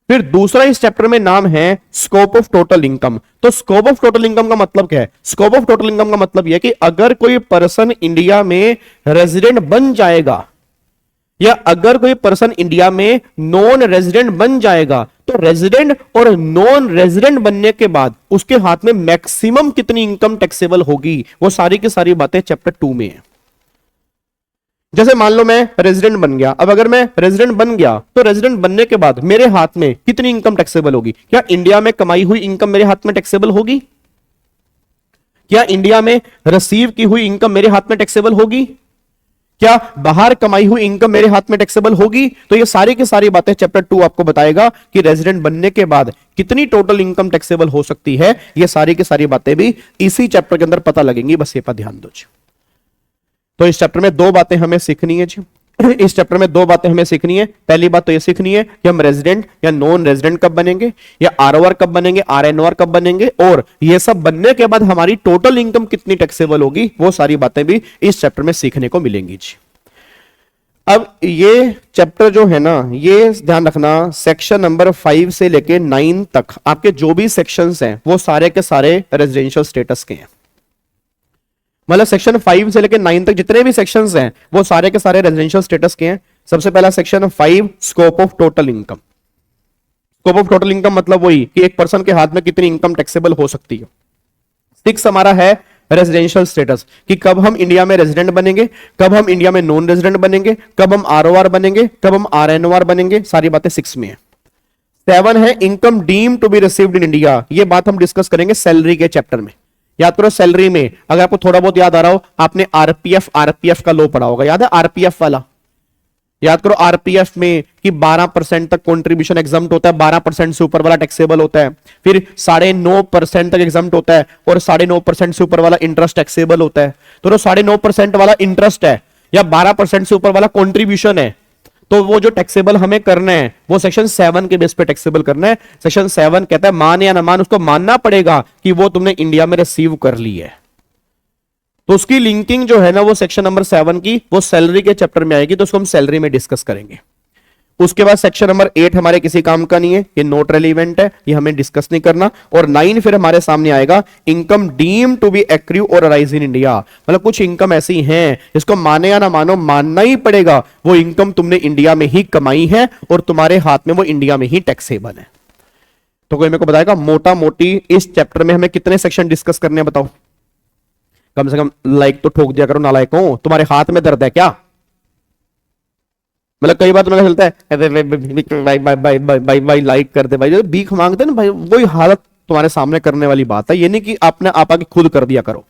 फिर दूसरा इस चैप्टर में नाम है स्कोप ऑफ टोटल इनकम। तो स्कोप ऑफ टोटल इनकम का मतलब क्या है? स्कोप ऑफ टोटल इनकम का मतलब यह कि अगर कोई पर्सन इंडिया में रेजिडेंट बन जाएगा या अगर कोई पर्सन इंडिया में नॉन रेजिडेंट बन जाएगा तो रेजिडेंट और नॉन रेजिडेंट बनने के बाद उसके हाथ में मैक्सिमम कितनी इनकम टैक्सेबल होगी, वो सारी की सारी बातें चैप्टर 2 में है। जैसे मान लो मैं रेजिडेंट बन गया, अब अगर मैं रेजिडेंट बन गया तो रेजिडेंट बनने के बाद मेरे हाथ में कितनी इनकम टैक्सेबल होगी? क्या इंडिया में कमाई हुई इनकम मेरे हाथ में टैक्सेबल होगी? क्या इंडिया में रिसीव की हुई इनकम मेरे हाथ में टैक्सेबल होगी? क्या बाहर कमाई हुई इनकम मेरे हाथ में टैक्सेबल होगी? तो ये सारी की सारी बातें चैप्टर 2 आपको बताएगा कि रेजिडेंट बनने के बाद कितनी टोटल इनकम टैक्सेबल हो सकती है। ये सारी की सारी बातें भी इसी चैप्टर के अंदर पता लगेंगी, बस ये पर ध्यान दो जी। तो इस चैप्टर में दो बातें हमें सीखनी है जी। इस चैप्टर में दो बातें हमें सीखनी है। पहली बात तो ये सीखनी है कि हम रेजिडेंट या नॉन रेजिडेंट कब बनेंगे, या आरओआर कब बनेंगे, आरएनओआर कब बनेंगे, और ये सब बनने के बाद हमारी टोटल इनकम कितनी टैक्सेबल होगी, वो सारी बातें भी इस चैप्टर में सीखने को मिलेंगी जी। अब ये चैप्टर जो है ना, ये ध्यान रखना, सेक्शन नंबर 5 से लेके 9 तक आपके जो भी सेक्शंस हैं वो सारे के सारे रेजिडेंशियल स्टेटस के हैं। मतलब सेक्शन 5 से लेकर 9 तक जितने भी सेक्शंस हैं वो सारे के सारे रेजिडेंशियल स्टेटस के हैं। सबसे पहला section 5, scope of total income. Scope of total income मतलब वही कि एक पर्सन के हाथ में कितनी इनकम टैक्सेबल हो सकती है। 6 हमारा है रेजिडेंशियल स्टेटस, कि कब हम इंडिया में रेजिडेंट बनेंगे, कब हम इंडिया में नॉन रेजिडेंट बनेंगे, कब हम आरओआर बनेंगे, कब हम आरएनओआर बनेंगे, सारी बातें 6 में है। 7 है income deem to be received in India. ये बात हम डिस्कस करेंगे सैलरी के चैप्टर में। याद करो सैलरी में, अगर आपको थोड़ा बहुत याद आ रहा हो, आपने आरपीएफ का लो पढ़ा होगा, याद है आरपीएफ वाला? याद करो आरपीएफ में कि 12% तक कंट्रीब्यूशन एग्जम्प्ट होता है, 12% से ऊपर वाला टैक्सेबल होता है, फिर 9.5% तक एग्जम्प्ट होता है, और 9.5% से ऊपर वाला इंटरेस्ट टैक्सेबल होता है। तो 9.5% वाला इंटरेस्ट है या 12% से ऊपर वाला कंट्रीब्यूशन है, तो वो जो टैक्सेबल हमें करना है वो सेक्शन 7 के बेस पे टैक्सेबल करना है। सेक्शन 7 कहता है मान या ना मान, उसको मानना पड़ेगा कि वो तुमने इंडिया में रिसीव कर ली है। तो उसकी लिंकिंग जो है ना वो सेक्शन नंबर 7 की वो सैलरी के चैप्टर में आएगी, तो उसको हम सैलरी में डिस्कस करेंगे। उसके बाद सेक्शन नंबर 8 हमारे किसी काम का नहीं है, ये नॉट रेलिवेंट है, ये हमें डिस्कस नहीं करना। और 9 फिर हमारे सामने आएगा income deem to be accrue और अराइज इन इंडिया। मतलब कुछ इनकम ऐसी हैं इसको माने या ना मानो, मानना ही पड़ेगा, वो इनकम तुमने इंडिया में ही कमाई है और तुम्हारे हाथ में वो इंडिया में ही टैक्सेबल है। तो कोई मेरे को बताएगा मोटा मोटी इस चैप्टर में हमें कितने सेक्शन डिस्कस करने हैं बताओ? कम से कम लाइक तो ठोक दिया करो नालायकों, तुम्हारे हाथ में दर्द है क्या? मतलब कई बार तुम्हें चलता है भाई लाइक कर दे भाई, जो भीख मांगते हैं ना भाई, वही हालत तुम्हारे सामने करने वाली बात है। ये नहीं कि आपने आप आके खुद कर दिया करो।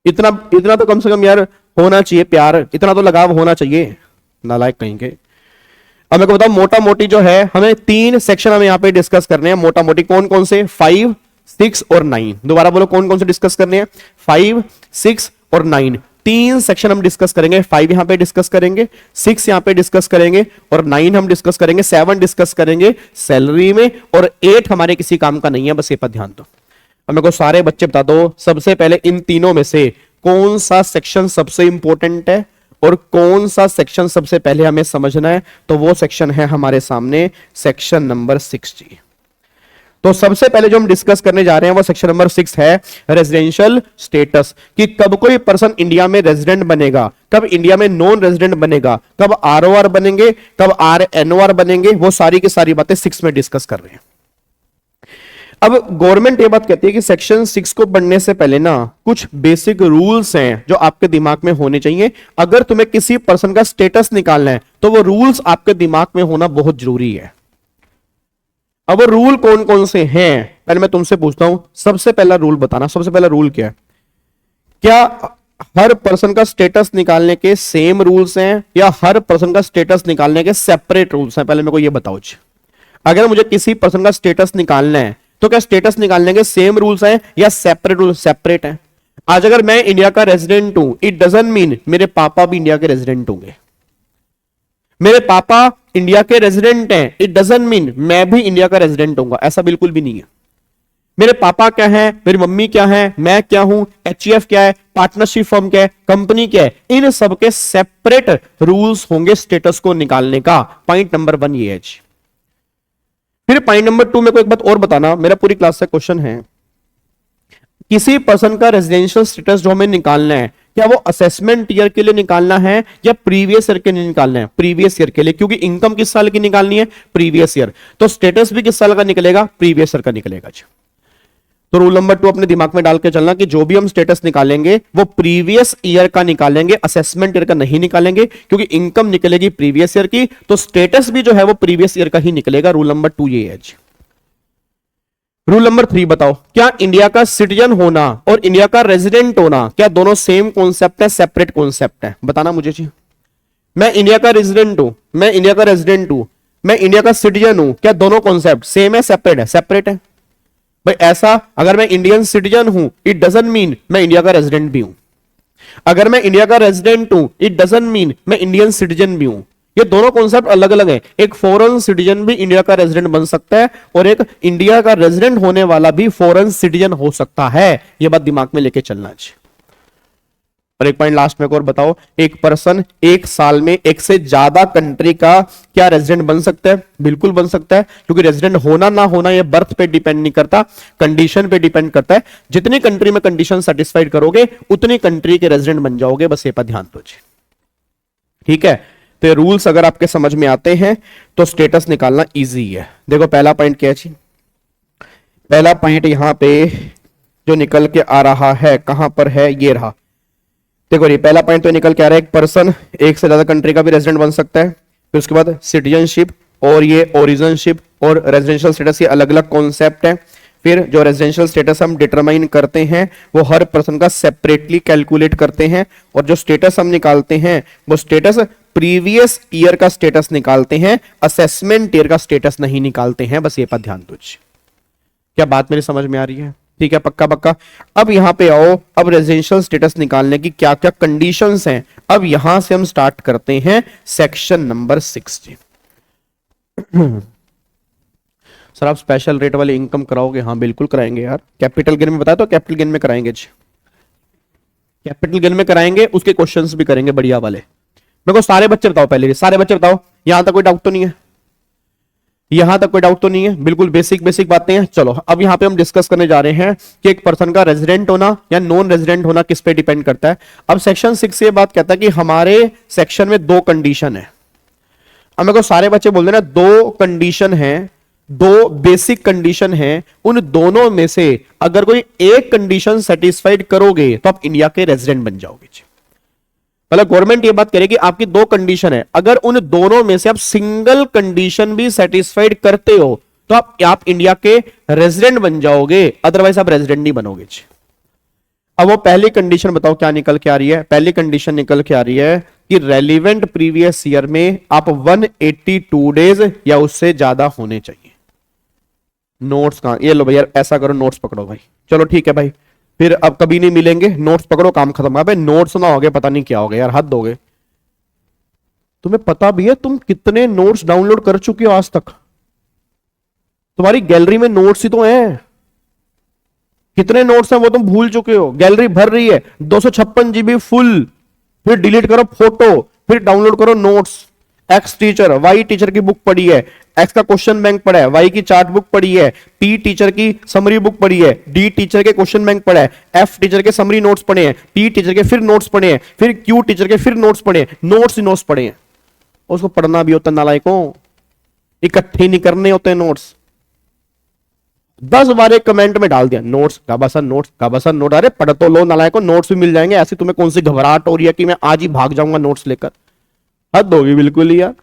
इतना इतना तो कम से कम यार होना चाहिए, प्यार इतना तो लगाव होना चाहिए, नालायक कहीं के। अब मेरे को बताओ मोटा मोटी जो है हमें 3 सेक्शन हमें यहां पे डिस्कस करने हैं। मोटा मोटी कौन कौन से? 5, 6 और 9। दोबारा बोलो कौन कौन से डिस्कस करने हैं? 5, 6 और 9। 3 सेक्शन हम डिस्कस करेंगे। 5 यहां पे डिस्कस करेंगे, 6 यहां पे डिस्कस करेंगे, और 9 हम डिस्कस करेंगे। 7 डिस्कस करेंगे सैलरी में, और 8 हमारे किसी काम का नहीं है, बस ये पर ध्यान दो। अब मेरे को सारे बच्चे बता दो सबसे पहले इन तीनों में से कौन सा सेक्शन सबसे इंपॉर्टेंट है और कौन सा सेक्शन सबसे पहले हमें समझना है। तो वो सेक्शन है हमारे सामने सेक्शन नंबर 6 जी। तो सबसे पहले जो हम डिस्कस करने जा रहे हैं वो सेक्शन नंबर 6 है रेजिडेंशियल स्टेटस, कि कब कोई पर्सन इंडिया में रेजिडेंट बनेगा, कब इंडिया में नॉन रेजिडेंट बनेगा, कब आरओआर बनेंगे, कब आरएनओआर बनेंगे, वो सारी की सारी बातें 6 में डिस्कस कर रहे हैं। अब गवर्नमेंट ये बात कहती है कि सेक्शन 6 को पढ़ने से पहले ना कुछ बेसिक रूल्स हैं जो आपके दिमाग में होने चाहिए। अगर तुम्हें किसी पर्सन का स्टेटस निकालना है तो वो रूल्स आपके दिमाग में होना बहुत जरूरी है। अब वो रूल कौन कौन से हैं पहले मैं तुमसे पूछता हूं। सबसे पहला रूल बताना, सबसे पहला रूल क्या है? क्या हर पर्सन का स्टेटस निकालने के सेम रूल्स हैं या हर पर्सन का स्टेटस निकालने के सेपरेट रूल्स हैं? पहले मेरे को ये बताओ जी। अगर मुझे किसी पर्सन का स्टेटस निकालना है तो क्या स्टेटस निकालने के सेम रूल्स हैं या सेपरेट रूल्स? सेपरेट हैं। आज अगर मैं इंडिया का रेजिडेंट हूं, इट डजंट मीन मेरे पापा भी इंडिया के रेजिडेंट होंगे। मेरे पापा इंडिया के रेजिडेंट हैं, इट डजंट मीन मैं भी इंडिया का रेजिडेंट होऊंगा, ऐसा बिल्कुल भी नहीं है। मेरे पापा क्या है, मेरी मम्मी क्या है, मैं क्या हूं, एचईएफ क्या है, पार्टनरशिप फर्म क्या है, कंपनी क्या है, इन सब के सेपरेट रूल्स होंगे स्टेटस को निकालने का। पॉइंट नंबर 1 ये है जी। फिर पॉइंट नंबर 2 मेरे को एक बात और बताना, मेरा पूरी क्लास से क्वेश्चन है, किसी पर्सन का रेजिडेंशियल स्टेटस जो हमें निकालना है क्या वो असेसमेंट ईयर के लिए निकालना है या प्रीवियस ईयर के लिए निकालना है? प्रीवियस ईयर के लिए, क्योंकि इनकम किस साल की निकालनी है? Previous year. तो स्टेटस भी किस साल का निकलेगा? प्रीवियस ईयर का निकलेगा जी। तो रूल नंबर 2 अपने दिमाग में डाल के चलना कि जो भी हम स्टेटस निकालेंगे वो प्रीवियस ईयर का निकालेंगे, असेसमेंट ईयर का नहीं निकालेंगे, क्योंकि इनकम निकलेगी प्रीवियस ईयर की, तो स्टेटस भी जो है वो प्रीवियस ईयर का ही निकलेगा। रूल नंबर 2 ये है जी। रूल नंबर 3 बताओ, क्या इंडिया का सिटीजन होना और इंडिया का रेजिडेंट होना क्या दोनों सेम कॉन्सेप्ट है, सेपरेट कॉन्सेप्ट है? बताना मुझे जी। मैं इंडिया का रेजिडेंट हूं, मैं इंडिया का रेजिडेंट हूं, मैं इंडिया का सिटीजन हूं, क्या दोनों कॉन्सेप्ट सेम है, सेपरेट है? सेपरेट है भाई। ऐसा अगर मैं इंडियन सिटीजन हूं, इट डजंट मीन मैं इंडिया का रेजिडेंट भी हूं। अगर मैं इंडिया का रेजिडेंट हूं, इट डजंट मीन मैं इंडियन सिटीजन भी हूं। ये दोनों कॉन्सेप्ट अलग अलग हैं। एक फॉरेन सिटीजन भी इंडिया का रेजिडेंट बन सकता है और एक इंडिया का रेजिडेंट होने वाला भी फॉरेन सिटीजन हो सकता है। यह बात दिमाग में लेके चलना चाहिए। और एक पॉइंट लास्ट में और बताओ, एक पर्सन एक साल में एक से ज्यादा कंट्री का क्या रेजिडेंट बन सकता है? बिल्कुल बन सकता है, क्योंकि रेजिडेंट होना ना होना ये बर्थ पे डिपेंड नहीं करता, कंडीशन पे डिपेंड करता है। जितनी कंट्री में कंडीशन सेटिस्फाइड करोगे उतनी कंट्री के रेजिडेंट बन जाओगे। बस ये पर ध्यान दो जी, ठीक है। तो ये रूल्स अगर आपके समझ में आते हैं तो स्टेटस निकालना इजी है। देखो पहला पॉइंट क्या है जी, पहला पॉइंट यहां पे जो निकल के आ रहा है, कहां पर है, ये रहा। देखो ये पहला पॉइंट तो निकल के आ रहा है, एक पर्सन एक से ज्यादा कंट्री का भी रेजिडेंट बन सकता है। फिर उसके बाद सिटीजनशिप और ये ओरिजिनशिप और रेजिडेंशियल स्टेटस, ये अलग अलग कॉन्सेप्ट है। फिर जो रेजिडेंशियल स्टेटस हम डिटरमाइन करते हैं वो हर पर्सन का सेपरेटली कैलकुलेट करते हैं, और जो स्टेटस हम निकालते हैं वो स्टेटस प्रीवियस ईयर का स्टेटस निकालते हैं, असेसमेंट ईयर का स्टेटस नहीं निकालते हैं। बस ये पर ध्यान दो। क्या बात मेरी समझ में आ रही है? ठीक है, पक्का पक्का। अब यहां पे आओ, अब रेजिडेंशियल स्टेटस निकालने की क्या क्या कंडीशंस हैं, अब यहां से हम स्टार्ट करते हैं सेक्शन नंबर 6 जी। सर आप स्पेशल रेट वाली इनकम कराओगे? हाँ बिल्कुल कराएंगे यार। कैपिटल गेन में बताया तो कैपिटल गेन में कराएंगे जी, कैपिटल गेन में कराएंगे, उसके क्वेश्चंस भी करेंगे बढ़िया वाले। मेरे को सारे बच्चे बताओ, पहले सारे बच्चे बताओ, यहां तक कोई डाउट तो नहीं है? यहां तक कोई डाउट तो नहीं है? बिल्कुल बेसिक बेसिक बातें हैं। चलो अब यहां पे हम डिस्कस करने जा रहे हैं कि एक पर्सन का रेजिडेंट होना या नॉन रेजिडेंट होना किस पे डिपेंड करता है। अब सेक्शन 6 से बात कहता है कि हमारे सेक्शन में 2 कंडीशन है। अब मेरे को सारे बच्चे बोल देना 2 कंडीशन है, 2 बेसिक कंडीशन है, उन दोनों में से अगर कोई एक कंडीशन सेटिस्फाइड करोगे तो आप इंडिया के रेजिडेंट बन जाओगे। मतलब गवर्नमेंट ये बात करे कि आपकी 2 कंडीशन है, अगर उन दोनों में से आप सिंगल कंडीशन भी सेटिस्फाइड करते हो तो आप इंडिया के रेजिडेंट बन जाओगे, अदरवाइज आप रेजिडेंट नहीं बनोगे। अब वो पहली कंडीशन बताओ क्या निकल के आ रही है? पहली कंडीशन निकल के आ रही है कि रेलिवेंट प्रीवियस ईयर में आप 182 डेज या उससे ज्यादा होने चाहिए। नोट्स कहां? ये लो भैया, ऐसा करो, नोट्स पकड़ो भाई। चलो ठीक है भाई, फिर अब कभी नहीं मिलेंगे, नोट्स पकड़ो, काम खत्म। अबे नोट्स ना हो गए, पता नहीं क्या हो गया यार, हद हो गए। तुम्हें पता भी है तुम कितने नोट्स डाउनलोड कर चुके हो आज तक? तुम्हारी गैलरी में नोट्स ही तो हैं। कितने नोट्स हैं वो तुम भूल चुके हो। गैलरी भर रही है 256 GB फुल, फिर डिलीट करो फोटो, फिर डाउनलोड करो notes. X teacher, Y teacher की बुक पढ़ी है, एक्स का क्वेश्चन बैंक पढ़ा है, वाई की चार्ट बुक पढ़ी है, पी टीचर की समरी बुक पढ़ी है, डी टीचर के क्वेश्चन बैंक पढ़ा है, एफ टीचर के समरी नोट्स पढ़े हैं, पी टीचर के फिर नोट्स पढ़े हैं, फिर क्यू टीचर के फिर नोट्स पढ़े हैं, नोट्स ही नोट्स पढ़े हैं। उसको पढ़ना भी होता है नालायकों, इकट्ठे नहीं करने होते नोट्स। 10 बार एक कमेंट में डाल दिया नोट्स, गाबासन नोट्स, गाबासन नोट। अरे पढ़ तो लो नालायकों, नोट्स भी मिल जाएंगे। ऐसी तुम्हें कौन सी घबराहट हो रही है कि मैं आज ही भाग जाऊंगा नोट्स लेकर? हद होगी बिल्कुल ही यार।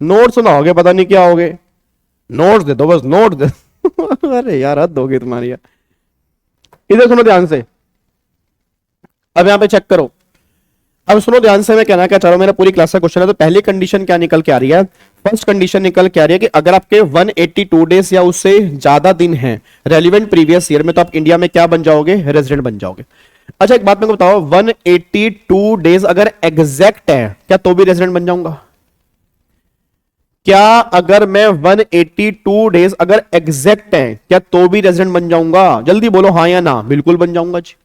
नोट्स ना होगे, पता नहीं क्या होगे। नोट्स दे दो बस, नोट दे। अरे यार हद होगी तुम्हारी यार। इधर सुनो ध्यान से, अब यहां पे चेक करो। अब सुनो ध्यान से, मैं कहना क्या चाह रहा हूं, मेरा पूरी क्लास का क्वेश्चन है। तो पहली कंडीशन क्या निकल के आ रही है? फर्स्ट कंडीशन निकल के आ रही है कि अगर आपके 182 डेज या उससे ज्यादा दिन हैं रेलिवेंट प्रीवियस ईयर में, तो आप इंडिया में क्या बन जाओगे? रेजिडेंट बन जाओगे। अच्छा एक बात मेरे को बताओ, 182 डेज अगर एग्जैक्ट है क्या तो भी रेजिडेंट बन जाऊंगा? क्या अगर मैं 182 डेज अगर एग्जैक्ट है क्या तो भी रेजिडेंट बन जाऊंगा? जल्दी बोलो हाँ या ना। बिल्कुल बन जाऊंगा जी,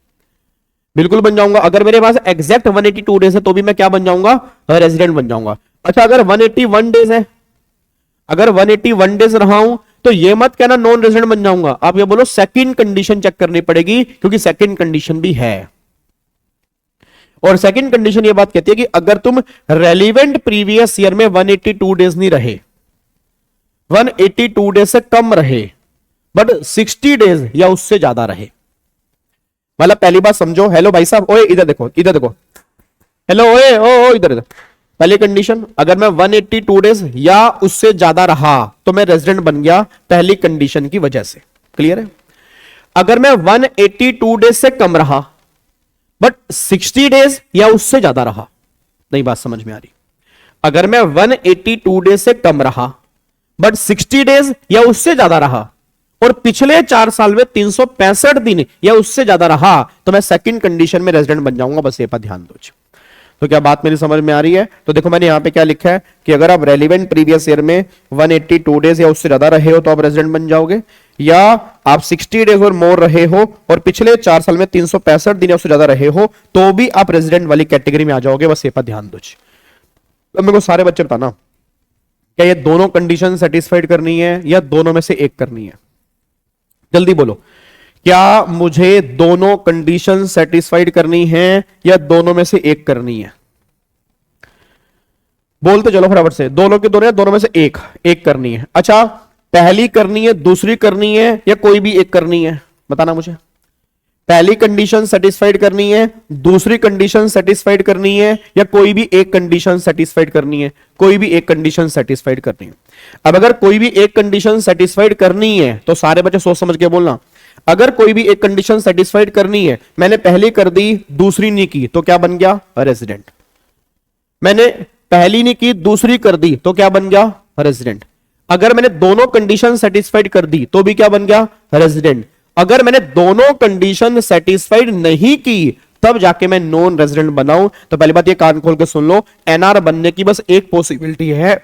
बिल्कुल बन जाऊंगा। अगर मेरे पास एग्जैक्ट 182 डेज है तो भी मैं क्या बन जाऊंगा? रेजिडेंट बन जाऊंगा। अच्छा अगर 181 डेज है, अगर 181 डेज रहा हूं तो ये मत कहना नॉन रेजिडेंट बन जाऊंगा। आप ये बोलो सेकंड कंडीशन चेक करनी पड़ेगी, क्योंकि सेकंड कंडीशन भी है। और सेकंड कंडीशन ये बात कहती है कि अगर तुम रेलिवेंट प्रीवियस ईयर में 182 डेज नहीं रहे, 182 डेज से कम रहे बट 60 डेज या उससे ज्यादा रहे। मतलब पहली बात समझो, हेलो भाई साहब, ओए इधर देखो, इधर देखो, हेलो ओए ओ इधर इधर। पहली कंडीशन, अगर मैं 182 डेज या उससे ज्यादा रहा तो मैं रेजिडेंट बन गया, पहली कंडीशन की वजह से। क्लियर है? अगर मैं 182 डेज से कम रहा बट 60 डेज या उससे ज्यादा रहा, नहीं बात समझ में आ रही। अगर मैं 182 डेज से कम रहा बट 60 डेज या उससे ज्यादा रहा और पिछले 4 साल में 365 दिन या उससे ज्यादा रहा तो मैं सेकंड कंडीशन में रेजिडेंट बन जाऊंगा। बस ये पर ध्यान दो। तो क्या बात मेरी समझ में आ रही है? तो देखो मैंने यहां पे क्या लिखा है कि अगर आप रेलिवेंट प्रीवियस ईयर में 182 डेज या उससे ज्यादा रहे हो तो आप रेजिडेंट बन जाओगे, या आप 60 डेज और मोर रहे हो और पिछले 4 साल में 365 दिन या उससे ज्यादा रहे हो तो भी आप रेजिडेंट वाली कैटेगरी में आ जाओगे। बस ये पर ध्यान दो। अब मेरे को सारे बच्चे बताना, क्या ये दोनों कंडीशन सेटिस्फाइड करनी है या दोनों में से एक करनी है? जल्दी बोलो, क्या मुझे दोनों कंडीशन सेटिस्फाइड करनी है या दोनों में से एक करनी है? बोलते चलो फटाफट से, दोनों के दोनों या दोनों में से एक एक करनी है। अच्छा, पहली करनी है, दूसरी करनी है या कोई भी एक करनी है? बताना मुझे। पहली कंडीशन सेटिस्फाइड करनी है, दूसरी कंडीशन सेटिस्फाइड करनी है या कोई भी एक कंडीशन सेटिस्फाइड करनी है? कोई भी एक कंडीशन सेटिस्फाइड करनी है। अब अगर कोई भी एक कंडीशन सेटिस्फाइड करनी है तो सारे बच्चे सोच समझ के बोलना, अगर कोई भी एक कंडीशन सेटिस्फाइड करनी है, मैंने पहली कर दी दूसरी नहीं की तो क्या बन गया? रेजिडेंट। मैंने पहली नहीं की दूसरी कर दी तो क्या बन गया? रेजिडेंट। अगर मैंने दोनों कंडीशन सेटिस्फाइड कर दी तो भी क्या बन गया? रेजिडेंट। अगर मैंने दोनों कंडीशन सेटिस्फाइड नहीं की तब जाके मैं नॉन रेजिडेंट बनाऊं, तो पहली बात ये कान खोल के सुन लो, एनआर बनने की बस एक पॉसिबिलिटी है,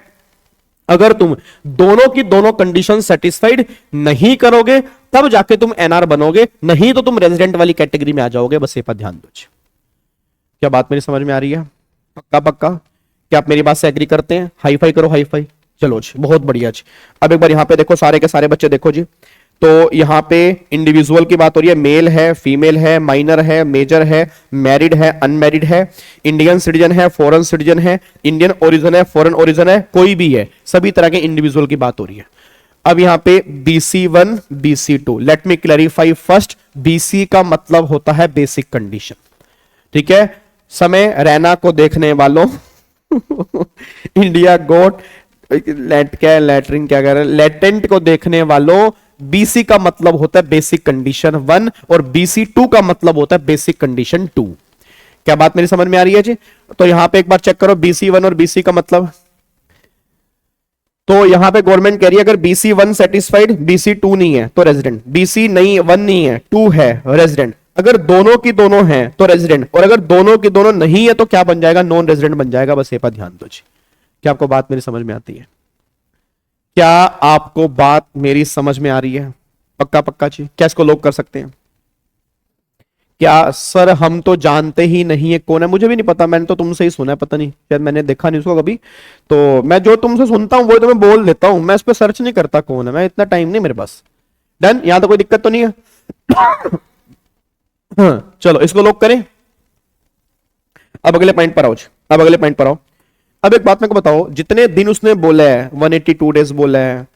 अगर तुम दोनों की दोनों कंडीशन सेटिस्फाइड नहीं करोगे तब जाके तुम एनआर बनोगे, नहीं तो तुम रेजिडेंट वाली कैटेगरी में आ जाओगे। बस ये पर ध्यान दो। क्या बात मेरी समझ में आ रही है? पक्का पक्का? क्या आप मेरी बात से एग्री करते हैं? हाई फाई करो, हाई फाई। चलो जी, बहुत बढ़िया जी। अब एक बार यहां पे देखो, सारे के सारे बच्चे देखो जी। तो यहां पे इंडिविजुअल की बात हो रही है, मेल है, फीमेल है, माइनर है, मेजर है, मैरिड है, अनमैरिड है, इंडियन सिटीजन है, फॉरेन सिटीजन है, इंडियन ओरिजिन है, फॉरेन ओरिजिन है, कोई भी है, सभी तरह के इंडिविजुअल की बात हो रही है। अब यहां पे BC1 BC2, let me clarify first, BC का मतलब होता है बेसिक कंडीशन। ठीक है, समय रैना को देखने वालों इंडिया गोट लैटरिंग क्या कह रहे हैं, लेटेंट को देखने वालों, BC का मतलब होता है बेसिक कंडीशन 1 और BC2 का मतलब होता है बेसिक कंडीशन 2। क्या बात मेरी समझ में आ रही है जी? तो यहां पे एक बार चेक करो BC1 और BC का मतलब। तो यहां पे गवर्नमेंट कह रही है अगर BC1 सेटिस्फाइड, BC2 नहीं है तो रेजिडेंट, BC नहीं 1 नहीं है 2 है रेजिडेंट, अगर दोनों की दोनों हैं तो रेजिडेंट, और अगर दोनों की दोनों नहीं है तो क्या बन जाएगा? नॉन रेजिडेंट बन जाएगा। बस ये पर ध्यान दो जी। क्या आपको बात मेरी समझ में आती है? क्या आपको बात मेरी समझ में आ रही है? पक्का पक्का जी। क्या इसको लोग कर सकते हैं? क्या सर हम तो जानते ही नहीं है कौन है? मुझे भी नहीं पता, मैंने तो तुमसे ही सुना है, पता नहीं शायद मैंने देखा नहीं उसको कभी। तो मैं जो तुमसे सुनता हूं वो तो मैं बोल देता हूं, मैं इस पर सर्च नहीं करता कौन है, मैं इतना टाइम नहीं मेरे पास। डन? यहां तो कोई दिक्कत तो नहीं है? चलो इसको लोग करें। अब अगले पॉइंट पर आओ, अब अगले पॉइंट पर आओ। अब एक बात मेरे को बताओ, जितने दिन उसने बोला है, 182 डेज बोला है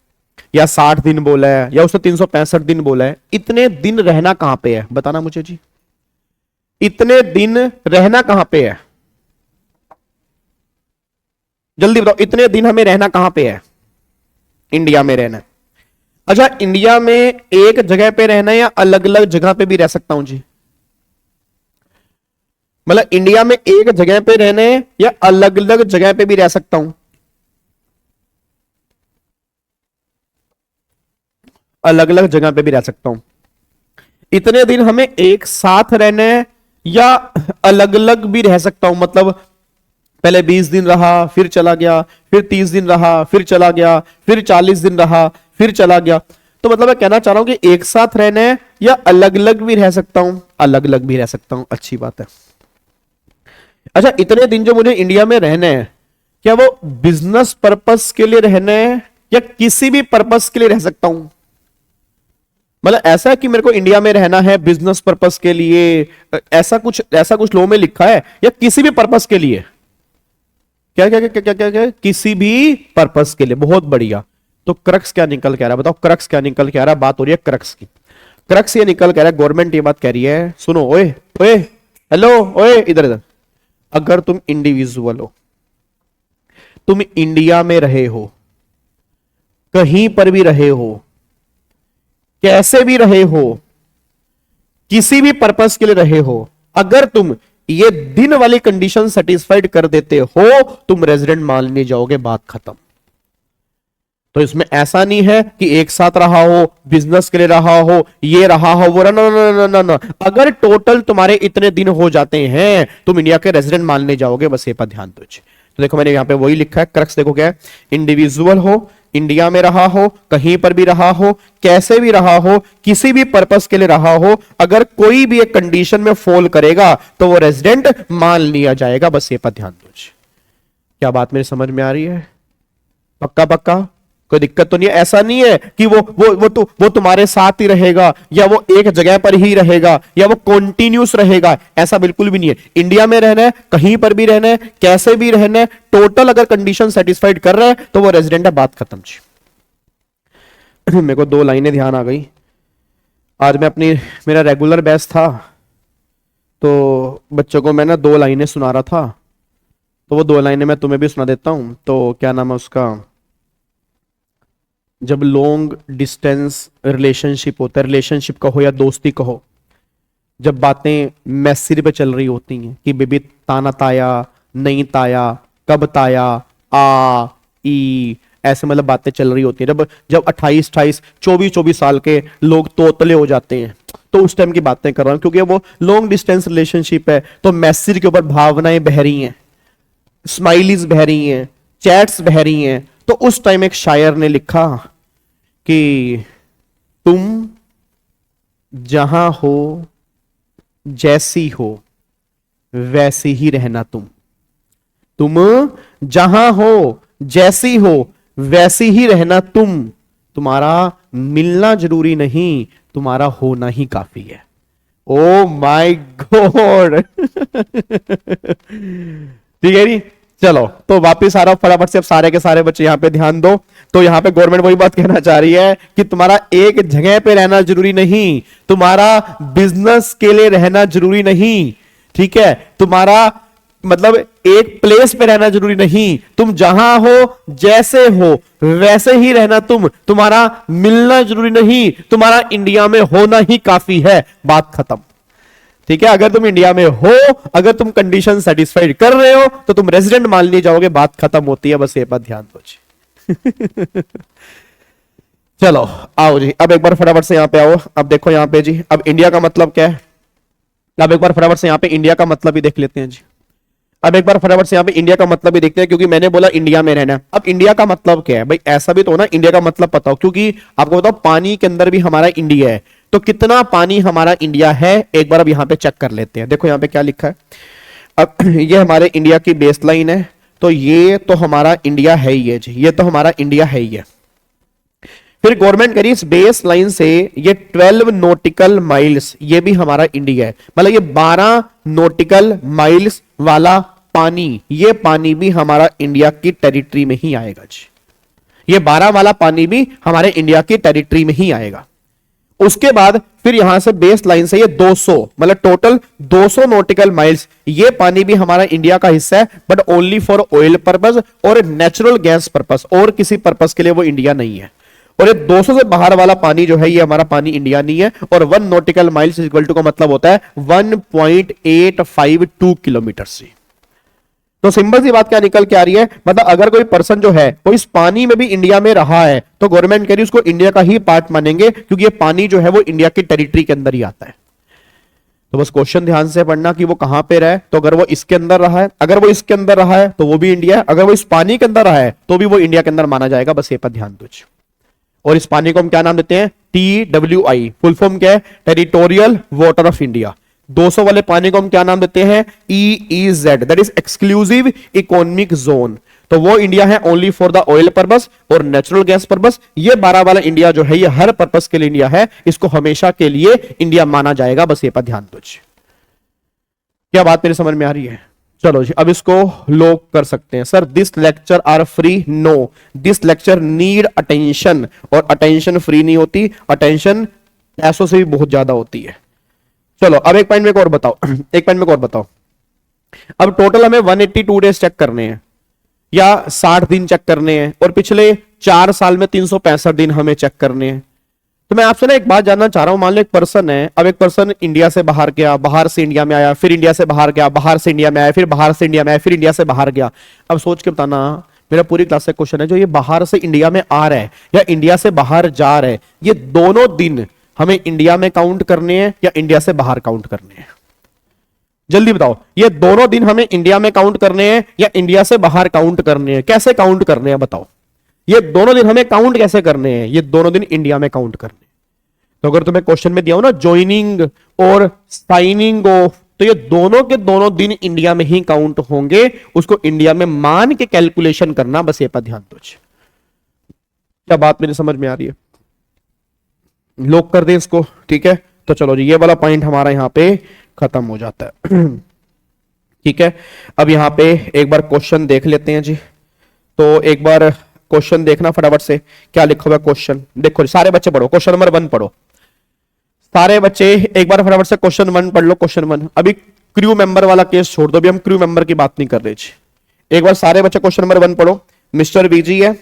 या 60 दिन बोला है या उसने 365 दिन बोला है, इतने दिन रहना कहां पे है? बताना मुझे जी। इतने दिन रहना कहां पे है? जल्दी बताओ, इतने दिन हमें रहना कहां पे है? इंडिया में रहना है। अच्छा, इंडिया में एक जगह पे रहना है या अलग अलग जगह पे भी रह सकता हूं जी? मतलब इंडिया में एक जगह पे रहने या अलग अलग जगह पे भी रह सकता हूं? अलग अलग जगह पे भी रह सकता हूं। इतने दिन हमें एक साथ रहने या अलग अलग भी रह सकता हूं? मतलब पहले 20 दिन रहा, फिर चला गया, फिर 30 दिन रहा, फिर चला गया, फिर 40 दिन रहा, फिर चला गया। तो मतलब मैं कहना चाह रहा हूं कि एक साथ रहने या अलग अलग भी रह सकता हूं? अलग अलग भी रह सकता हूं। अच्छी बात है। अच्छा, इतने दिन जो मुझे इंडिया में रहने हैं, क्या वो बिजनेस पर्पस के लिए रहने हैं या किसी भी पर्पस के लिए रह सकता हूं? मतलब ऐसा है कि मेरे को इंडिया में रहना है बिजनेस पर्पस के लिए, ऐसा कुछ लॉ में लिखा है, या किसी भी पर्पस के लिए? क्या क्या क्या क्या क्या क्या, क्या? किसी भी पर्पस के लिए। बहुत बढ़िया। तो क्रक्स क्या निकल के आ रहा है, बताओ क्रक्स क्या निकल के आ रहा है। बात हो रही है क्रक्स की। क्रक्स ये निकल के आ रहा है, गवर्नमेंट ये बात कह रही है, सुनो ओए ओए हेलो ओए इधर इधर, अगर तुम इंडिविजुअल हो, तुम इंडिया में रहे हो, कहीं पर भी रहे हो, कैसे भी रहे हो, किसी भी पर्पस के लिए रहे हो, अगर तुम ये दिन वाली कंडीशन सेटिस्फाइड कर देते हो, तुम रेजिडेंट मान लिए जाओगे, बात खत्म। तो इसमें ऐसा नहीं है कि एक साथ रहा हो, बिजनेस के लिए रहा हो, ये रहा हो, वो ना ना ना ना, अगर टोटल तुम्हारे इतने दिन हो जाते हैं, तुम इंडिया के रेजिडेंट मानने जाओगे, बस ये पर ध्यान दो। तो देखो मैंने यहां पे वही लिखा है, क्रक्स देखो क्या है, इंडिविजुअल हो, इंडिया में रहा हो, कहीं पर भी रहा हो, कैसे भी रहा हो, किसी भी पर्पस के लिए रहा हो, अगर कोई भी एक कंडीशन में फॉल करेगा तो वो रेजिडेंट मान लिया जाएगा, बस ये पर ध्यान दो। क्या बात मेरी समझ में आ रही है? पक्का पक्का, कोई दिक्कत तो नहीं है? ऐसा नहीं है कि वो तुम्हारे साथ ही रहेगा, या वो एक जगह पर ही रहेगा, या वो कॉन्टिन्यूस रहेगा, ऐसा बिल्कुल भी नहीं है। इंडिया में रहना है, कहीं पर भी रहना है, कैसे भी रहना है, टोटल अगर कंडीशन सेटिस्फाइड कर रहा है तो वो रेजिडेंट है, बात खत्म जी। मेरे को 2 लाइनें ध्यान आ गई। आज मैं मेरा रेगुलर बैच था, तो बच्चों को मैं ना 2 लाइनें सुना रहा था, तो वो 2 लाइनें मैं तुम्हें भी सुना देता हूं। तो क्या नाम है उसका, जब लॉन्ग डिस्टेंस रिलेशनशिप होता है, रिलेशनशिप कहो या दोस्ती कहो, जब बातें मैसेज पे चल रही होती हैं कि बेबी ताना ताया, नहीं ताया, कब ताया, आ ई, ऐसे मतलब बातें चल रही होती हैं, जब 28 24 साल के लोग तोतले हो जाते हैं, तो उस टाइम की बातें कर रहा हूं, क्योंकि वो लॉन्ग डिस्टेंस रिलेशनशिप है, तो मैसेज के ऊपर भावनाएं बह रही हैं, स्माइलीज बह रही हैं, चैट्स बह रही हैं। तो उस टाइम एक शायर ने लिखा कि तुम जहां हो, जैसी हो, वैसी ही रहना तुम जहां हो, जैसी हो, वैसी ही रहना तुम्हारा मिलना जरूरी नहीं, तुम्हारा होना ही काफी है। Oh my God. ठीक है जी, चलो तो वापिस आ रहा हूं फटाफट से। अब सारे के सारे बच्चे यहां पे ध्यान दो। तो यहां पे गवर्नमेंट वही बात कहना चाह रही है कि तुम्हारा एक जगह पे रहना जरूरी नहीं, तुम्हारा बिजनेस के लिए रहना जरूरी नहीं, ठीक है, तुम्हारा मतलब एक प्लेस पे रहना जरूरी नहीं, तुम जहां हो, जैसे हो, वैसे ही रहना तुम्हारा मिलना जरूरी नहीं, तुम्हारा इंडिया में होना ही काफी है, बात खत्म। ठीक है, अगर तुम इंडिया में हो, अगर तुम कंडीशन सेटिस्फाइड कर रहे हो, तो तुम रेजिडेंट मान लिए जाओगे, बात खत्म होती है, बस ये बात ध्यान दो जी। चलो आओ जी, अब एक बार फटाफट से यहां पे आओ। अब देखो यहां पे जी, अब इंडिया का मतलब क्या है, अब एक बार फटाफट से यहां पे इंडिया का मतलब ही देख लेते हैं जी। अब एक बार फटाफट से यहां पे इंडिया का मतलब भी देखते हैं, क्योंकि मैंने बोला इंडिया में रहना है। अब इंडिया का मतलब क्या है भाई, ऐसा भी तो ना इंडिया का मतलब पता हो, क्योंकि आपको बताओ पानी के अंदर भी हमारा इंडिया है, तो कितना पानी हमारा इंडिया है, एक बार अब यहां पे चेक कर लेते हैं। देखो यहां पे क्या लिखा है, अब ये हमारे इंडिया की बेस लाइन है, तो ये तो हमारा इंडिया है ही है जी, ये तो हमारा इंडिया है ही है। फिर गवर्नमेंट करी इस बेस लाइन से ये 12 नॉटिकल माइल्स, ये भी हमारा इंडिया है, मतलब ये 12 नॉटिकल माइल्स वाला पानी, ये पानी भी हमारा इंडिया की टेरिटरी में ही आएगा जी, ये 12 वाला पानी भी हमारे इंडिया की टेरिटरी में ही आएगा। उसके बाद फिर यहां से बेस लाइन से ये 200 मतलब टोटल 200 नॉटिकल माइल्स, ये पानी भी हमारा इंडिया का हिस्सा है, but only for oil purpose और नेचुरल गैस पर्पस, और किसी पर्पस के लिए वो इंडिया नहीं है। और ये 200 से बाहर वाला पानी जो है, ये हमारा पानी इंडिया नहीं है। और 1 नॉटिकल माइल्स इक्वल टू का मतलब होता है 1.852 किलोमीटर से। तो सिंपल सी बात क्या निकल के आ रही है, मतलब अगर कोई पर्सन जो है वो इस पानी में भी इंडिया में रहा है, तो गवर्नमेंट कह रही है उसको इंडिया का ही पार्ट मानेंगे, क्योंकि ये पानी जो है वो इंडिया की टेरिटरी के अंदर ही आता है। तो बस क्वेश्चन ध्यान से पढ़ना कि वो कहां पे रहे, तो अगर वो इसके अंदर रहा है, अगर वो इसके अंदर रहा है तो वो भी इंडिया है, अगर वो इस पानी के अंदर रहा है तो भी वो इंडिया के अंदर माना जाएगा, बस ये पर ध्यान दो। और इस पानी को हम क्या नाम देते हैं, TWI, फुल फॉर्म क्या है, टेरिटोरियल वाटर ऑफ इंडिया। 200 वाले पानी को हम क्या नाम देते हैं, EEZ, that is exclusive economic zone. तो वो इंडिया है only for the oil purpose और नेचुरल गैस पर्पस। ये 12 वाला इंडिया जो है, ये हर पर्पस के लिए इंडिया है, इसको हमेशा के लिए इंडिया माना जाएगा, बस ये पर ध्यान दो। क्या बात मेरी समझ में आ रही है? चलो जी, अब इसको लोग कर सकते हैं। Sir this lecture are free, no this lecture need attention, और अटेंशन फ्री नहीं होती, अटेंशन पैसों से भी बहुत ज्यादा होती है। चलो अब एक पॉइंट में और बताओ एक पॉइंट में और बताओ। अब टोटल हमें 182 डेज चेक करने हैं या 60 दिन चेक करने हैं, और पिछले 4 साल में 365 दिन हमें चेक करने हैं। तो मैं आपसे ना एक बात जानना चाह रहा हूं, मान लो एक पर्सन है, अब एक पर्सन इंडिया से बाहर गया, बाहर से इंडिया में आया, फिर इंडिया से बाहर गया, बाहर से इंडिया में आया, फिर बाहर से इंडिया में आया, फिर इंडिया से बाहर गया। अब सोच के बताना, मेरा पूरी क्लास से क्वेश्चन है, जो ये बाहर से इंडिया में आ रहा है या इंडिया से बाहर जा रहा है, ये दोनों दिन हमें इंडिया में काउंट करने हैं या इंडिया से बाहर काउंट करने हैं? जल्दी बताओ, ये दोनों दिन हमें इंडिया में काउंट करने हैं या इंडिया से बाहर काउंट करने हैं? कैसे काउंट करने हैं बताओ? ये दोनों दिन हमें काउंट कैसे करने हैं? ये दोनों दिन इंडिया में काउंट करने हैं। तो अगर तुम्हें क्वेश्चन में दिया हो ना ज्वाइनिंग और साइनिंग ऑफ, तो ये दोनों के दोनों दिन इंडिया में ही काउंट होंगे, उसको इंडिया में मान के कैलकुलेशन करना, बस ये पर ध्यान दो। क्या बात मेरी समझ में आ रही है? लोग कर दें इसको, ठीक है। तो चलो जी, ये वाला पॉइंट हमारा यहां पे खत्म हो जाता है ठीक है। अब यहां पे एक बार क्वेश्चन देख लेते हैं जी। तो एक बार क्वेश्चन देखना फटाफट से, क्या लिखा हुआ है क्वेश्चन देखो। सारे बच्चे पढ़ो, क्वेश्चन नंबर 1 पढ़ो सारे बच्चे, एक बार फटाफट से क्वेश्चन 1 पढ़ लो। क्वेश्चन 1, अभी क्रू मेंबर वाला केस छोड़ दो, अभी हम क्रू मेंबर की बात नहीं कर रहे जी। एक बार सारे बच्चे क्वेश्चन नंबर 1 पढ़ो। मिस्टर वीजी है,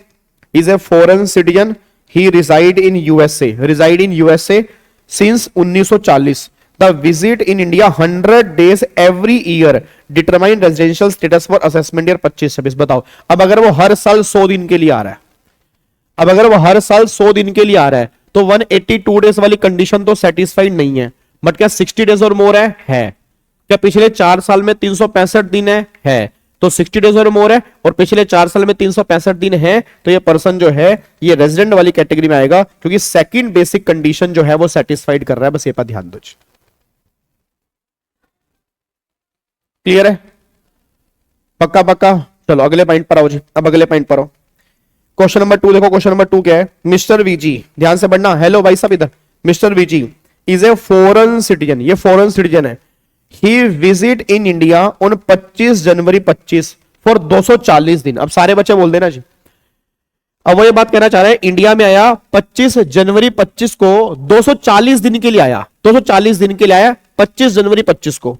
is a foreign citizen, he reside in USA, reside in USA since 1940। The visit in India 100 days every year, determine residential status for assessment year 25-26। बताओ, अब अगर वो हर साल 100 दिन के लिए आ रहा है, अब अगर वो हर साल 100 दिन के लिए आ रहा है, तो 182 डेज वाली कंडीशन तो सेटिस्फाइड नहीं है, बट क्या 60 डेज और मोर है? क्या पिछले 4 साल में 365 दिन है? तो 60 डेज और मोर है, और पिछले 4 साल में 365 दिन है, तो ये पर्सन जो है ये रेजिडेंट वाली कैटेगरी में आएगा, क्योंकि सेकंड बेसिक कंडीशन जो है वो सेटिस्फाइड कर रहा है। बस ये पर ध्यान दो। क्लियर है? पक्का पक्का। चलो अगले पॉइंट पर आओ जी। अब अगले पॉइंट पर आओ, क्वेश्चन नंबर 2 देखो। क्वेश्चन नंबर 2 क्या है? मिस्टर वीजी, ध्यान से पढ़ना। हेलो भाई साहब इधर। Mister VG is a foreign citizen, ये फॉरेन सिटीजन है। He visit in India on 25 January 25 for 240 दिन। अब सारे बच्चे बोल देना जी। अब वो ये बात कहना चाह रहे हैं, इंडिया में आया 25 जनवरी 25 को, 240 दिन के लिए आया, 240 दिन के लिए आया 25 जनवरी 25 को।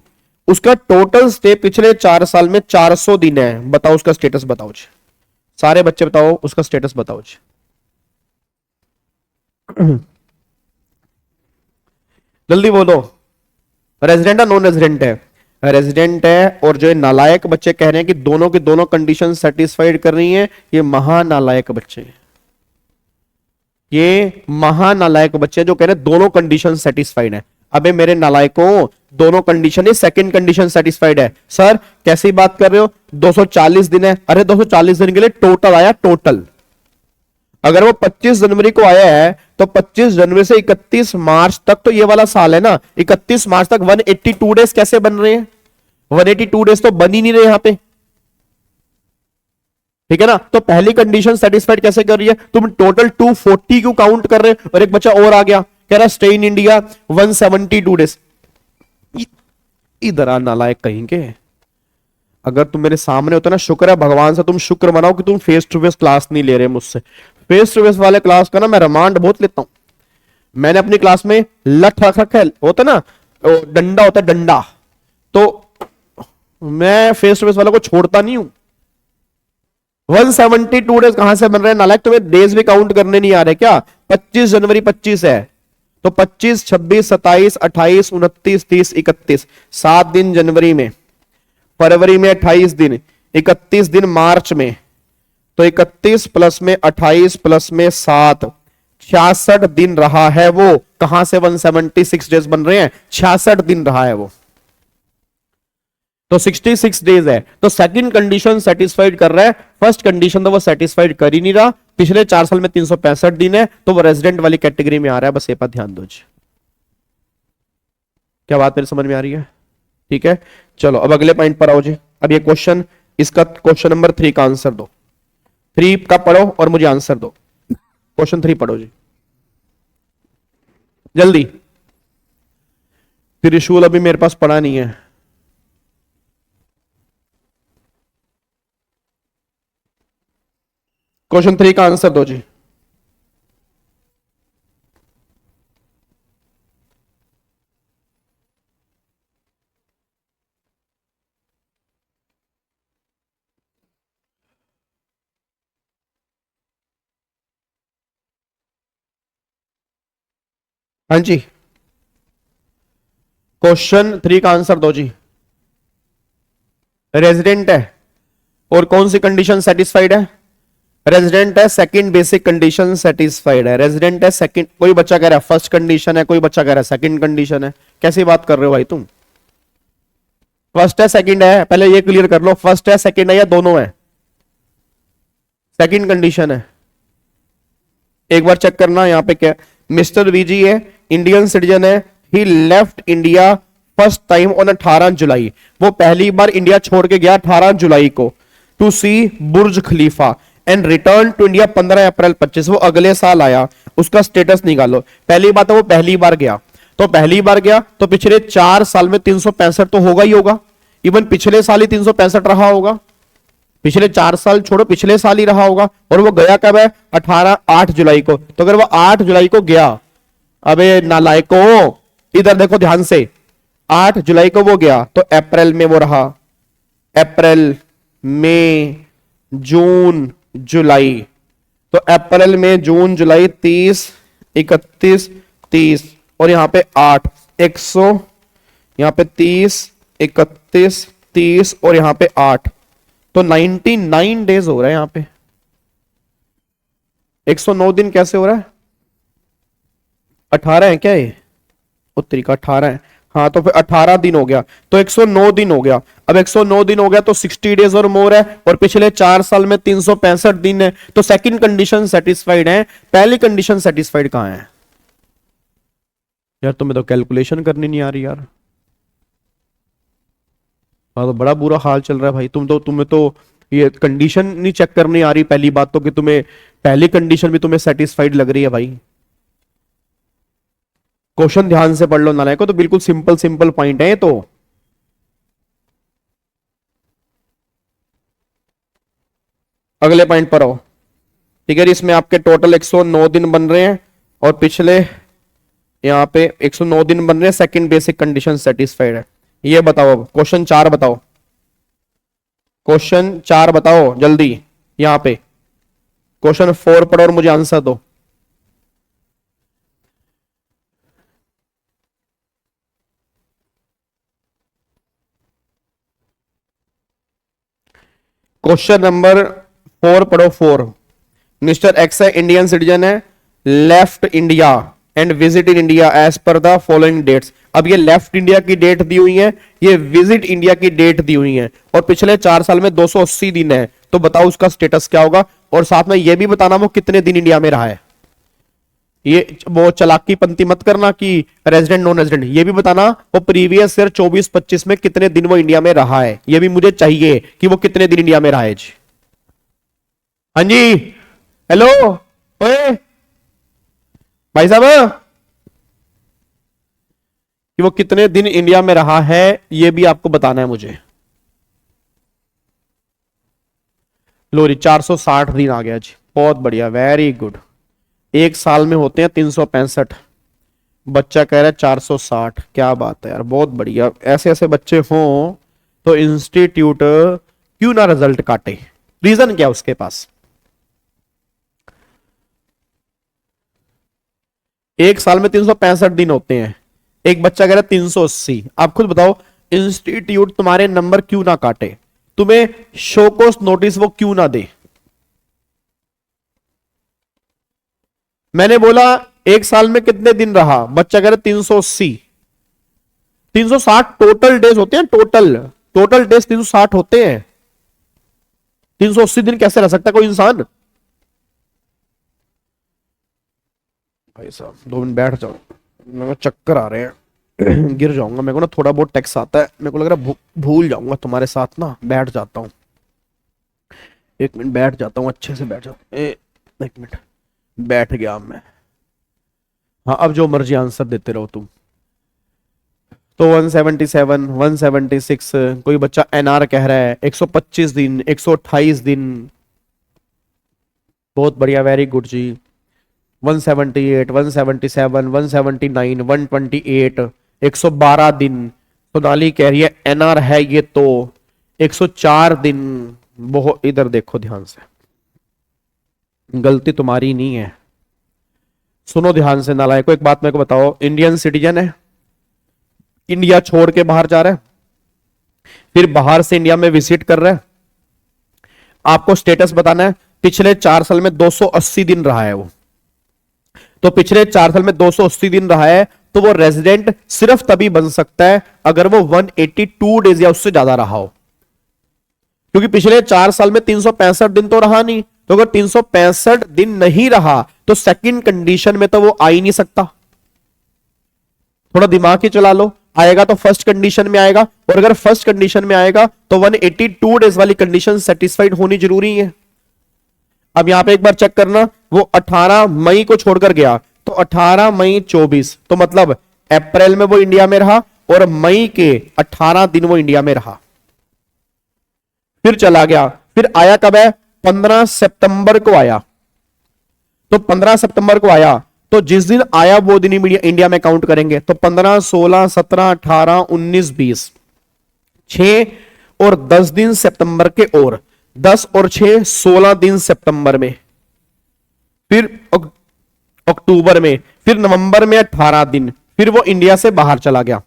उसका टोटल स्टे पिछले 4 साल में 400 दिन है। बताओ उसका स्टेटस बताओ जी। सारे बच्चे बताओ उसका स्टेटस बताओ जी। जल्दी बोलो। रेजिडेंट है नॉन रेजिडेंट है? रेजिडेंट है। और जो नालायक बच्चे कह रहे हैं कि दोनों की दोनों कंडीशन सेटिस्फाइड कर रही हैं, ये महानालायक बच्चे, ये महानालायक बच्चे जो कह रहे हैं दोनों कंडीशन सेटिस्फाइड है। अबे मेरे नालायकों, दोनों कंडीशन है, सेकंड कंडीशन सेटिस्फाइड है। सर कैसी बात कर रहे हो? 240 दिन है। अरे 240 दिन के लिए टोटल आया, टोटल। अगर वो 25 जनवरी को आया है, तो 25 जनवरी से 31 मार्च तक तो ये वाला साल है ना, 31 मार्च तक 182 डेज कैसे बन रहे हैं? 182 डेज तो बन ही नहीं रहे यहां पे, ठीक है ना। तो पहली कंडीशन सेटिस्फाइड कैसे कर रही है? तुम टोटल 240 क्यों काउंट कर रहे हो? और एक बच्चा और आ गया, कह रहा स्टे इन इंडिया 172 डेज। इधर आ नालायक कहीं के। अगर तुम मेरे सामने होता ना, शुक्र है भगवान से, तुम शुक्र मनाओ कि तुम फेस टू फेस क्लास नहीं ले रहे मुझसे। फेस टू फेस वाले क्लास का ना मैं रिमांड बहुत लेता हूं। मैंने अपनी क्लास में लठ रख रखा है, होता ना डंडा होता है, डंडा, तो मैं फेस टू फेस वालों को छोड़ता नहीं हूं। 172 डेज कहां से बन रहे हैं नालायक? तुम्हें डेज भी काउंट करने नहीं आ रहे क्या? 25 जनवरी 25 है, तो 25, 26, 27, 28, 29, 30, 31, 7 दिन जनवरी में, फरवरी में 28 दिन, 31 दिन मार्च में, तो 31 प्लस में 28 प्लस में 7, 66 दिन रहा है वो। कहां से 176 डेज बन रहे हैं? 66 दिन रहा है वो, तो 66 डेज है। तो सेकंड कंडीशन सेटिस्फाइड कर रहा है, फर्स्ट कंडीशन तो वो सेटिस्फाइड कर ही नहीं रहा। पिछले 4 साल में 365 दिन है, तो वो रेजिडेंट वाली कैटेगरी में आ रहा है। बस ये पर ध्यान दो। क्या बात मेरी समझ में आ रही है? ठीक है, चलो अब अगले पॉइंट पर आओ जी। अब ये क्वेश्चन, इसका क्वेश्चन नंबर 3 का आंसर दो। 3 का पढ़ो और मुझे आंसर दो। क्वेश्चन 3 पढ़ो जी जल्दी। त्रिशूल अभी मेरे पास पढ़ा नहीं है। क्वेश्चन 3 का आंसर दो जी। हाँ जी, क्वेश्चन 3 का आंसर दो जी। रेजिडेंट है और कौन सी कंडीशन सेटिस्फाइड है? रेजिडेंट है, सेकंड बेसिक कंडीशन सेटिस्फाइड है। रेजिडेंट है सेकंड, कोई बच्चा कह रहा है फर्स्ट कंडीशन है, कोई बच्चा कह रहा है सेकंड कंडीशन है। कैसी बात कर रहे हो भाई तुम? फर्स्ट है सेकंड है, पहले ये क्लियर कर लो, फर्स्ट है सेकंड है या दोनों है? सेकंड कंडीशन है। एक बार चेक करना यहां पे क्या, मिस्टर वीजी है, इंडियन सिटीजन है, he left India first time on 18 July, वो पहली बार इंडिया छोड़ के गया 18 जुलाई को, to see Burj Khalifa and return to India 15 April 25, वो अगले साल आया। उसका स्टेटस निकालो। पहली बात है वो पहली बार गया, तो पहली बार गया तो पिछले 4 साल में 365 तो होगा ही होगा। इवन पिछले साल ही 365 रहा होगा, पिछले 4 साल छोड़ो, पिछले साल ही रहा होगा। और वो गया कब है? 8 जुलाई को। तो अगर वो 8 जुलाई को गया, अबे नालायको इधर देखो ध्यान से, 8 जुलाई को वो गया तो अप्रैल में वो रहा, अप्रैल मई जून जुलाई, तो अप्रैल में जून जुलाई 30 31 30 और यहां पे 8 100, यहां पे 30 31 30 और यहां पे 8, तो 99 डेज हो रहा है यहां पे। 109 दिन कैसे हो रहा है? 18 है क्या ये? उत्तरी का 18 है, हाँ तो फिर 18 दिन हो गया, तो 109 दिन हो गया। अब 109 दिन हो गया तो 60 डेज और मोर है, और पिछले 4 साल में 365 दिन है, तो सेकंड कंडीशन सेटिस्फाइड है। पहली कंडीशन सेटिस्फाइड कहां है यार? तुम्हें तो कैलकुलेशन करनी नहीं आ रही यार। हाँ तो बड़ा बुरा हाल चल रहा है भाई। तुम्हें तो ये कंडीशन नहीं चेक करनी आ रही। पहली बात तो कि तुम्हें पहली कंडीशन भी तुम्हें सेटिस्फाइड लग रही है भाई। क्वेश्चन ध्यान से पढ़ लो नालायक को, तो बिल्कुल सिंपल सिंपल पॉइंट है ये तो। अगले पॉइंट पर आओ, ठीक है। इसमें आपके टोटल 109 दिन बन रहे हैं और पिछले यहां पे 109 दिन बन रहे हैं, सेकंड बेसिक कंडीशन सेटिस्फाइड है। ये बताओ अब क्वेश्चन 4 बताओ, क्वेश्चन 4 बताओ जल्दी। यहां पे क्वेश्चन 4 पढ़ो और मुझे आंसर दो। क्वेश्चन नंबर 4 पढ़ो। 4, मिस्टर एक्स है, इंडियन सिटीजन है, left India and visit in India as per the following dates. अब ये लेफ्ट इंडिया की डेट दी हुई है, ये विजिट इंडिया की डेट दी हुई है, और पिछले 4 साल में 280 दिन है। तो बताओ उसका स्टेटस क्या होगा, और साथ में ये भी बताना वो कितने दिन इंडिया में रहा है। ये वो चलाकी पंती मत करना कि रेजिडेंट नॉन रेजिडेंट, ये भी बताना वो प्रीवियस ईयर 24-25 में कितने दिन वो इंडिया में रहा है। ये भी मुझे चाहिए कि वो कितने दिन इंडिया में रहा है जी। हाँ जी, हेलो ओए भाई साहब, कि वो कितने दिन इंडिया में रहा है ये भी आपको बताना है मुझे। लो जी, 460 दिन आ गया जी, बहुत बढ़िया, वेरी गुड। एक साल में होते हैं 365, बच्चा कह रहा है 460, क्या बात है यार, बहुत बढ़िया। ऐसे ऐसे बच्चे हों तो इंस्टीट्यूट क्यों ना रिजल्ट काटे, रीजन क्या उसके पास। एक साल में 365 दिन होते हैं, एक बच्चा कह रहा है 380। आप खुद बताओ इंस्टीट्यूट तुम्हारे नंबर क्यों ना काटे, तुम्हें शोकोस नोटिस वो क्यों ना दे। मैंने बोला एक साल में कितने दिन रहा, बच्चा कह रहा है 380। 360 टोटल डेज होते हैं, टोटल डेज 360 होते हैं। 380 दिन कैसे रह सकता है कोई इंसान। भाई साहब 2 मिनट बैठ जाओ, मेरे को चक्कर आ रहे हैं, गिर जाऊंगा। मेरे को ना थोड़ा बहुत टैक्स आता है, मेरे को लग रहा है भूल जाऊंगा तुम्हारे साथ ना। बैठ जाता हूँ, 1 मिनट बैठ जाता हूँ, अच्छे से बैठ जाता हूँ। 1 मिनट बैठ गया मैं। हाँ अब जो मर्जी आंसर देते रहो तुम। तो 177, 176, कोई बच्चा एनआर कह रहा है 125 दिन, 128 दिन। बहुत बढ़िया, वेरी गुड जी। 178, 177, 179, 128, 112 दिन। सोनाली कह रही है एनआर है ये तो 104 दिन। बहुत, इधर देखो ध्यान से, गलती तुम्हारी नहीं है। सुनो ध्यान से नालायको, एक बात मेरे को बताओ, इंडियन सिटीजन है, इंडिया छोड़ के बाहर जा रहा है, फिर बाहर से इंडिया में विजिट कर रहा है, आपको स्टेटस बताना है। पिछले 4 साल में 280 दिन रहा है वो, तो पिछले 4 साल में 280 दिन रहा है, तो वो रेजिडेंट सिर्फ तभी बन सकता है अगर वो 182 डेज या उससे ज्यादा रहा हो, क्योंकि पिछले 4 साल में 365 दिन तो रहा नहीं। तो अगर 365 दिन नहीं रहा तो सेकंड कंडीशन में तो वो आ ही नहीं सकता। थोड़ा दिमाग ही चला लो, आएगा तो फर्स्ट कंडीशन में आएगा, और अगर फर्स्ट कंडीशन में आएगा तो 182 डेज वाली कंडीशन सेटिस्फाइड होनी जरूरी है। अब यहां पे एक बार चेक करना, वो 18 मई को छोड़कर गया, तो 18 मई 24, तो मतलब अप्रैल में वो इंडिया में रहा और मई के 18 दिन वो इंडिया में रहा, फिर चला गया। फिर आया कब है? 15 सितंबर को आया। तो 15 सितंबर को आया, तो जिस दिन आया वो दिन ही इंडिया में काउंट करेंगे। तो 15, 16, 17, 18, 19, 20, 6 और 10 दिन सितंबर के, और 10 और 6 16 दिन सितंबर में, फिर अक्टूबर में, फिर नवंबर में 18 दिन, फिर वो इंडिया से बाहर चला गया।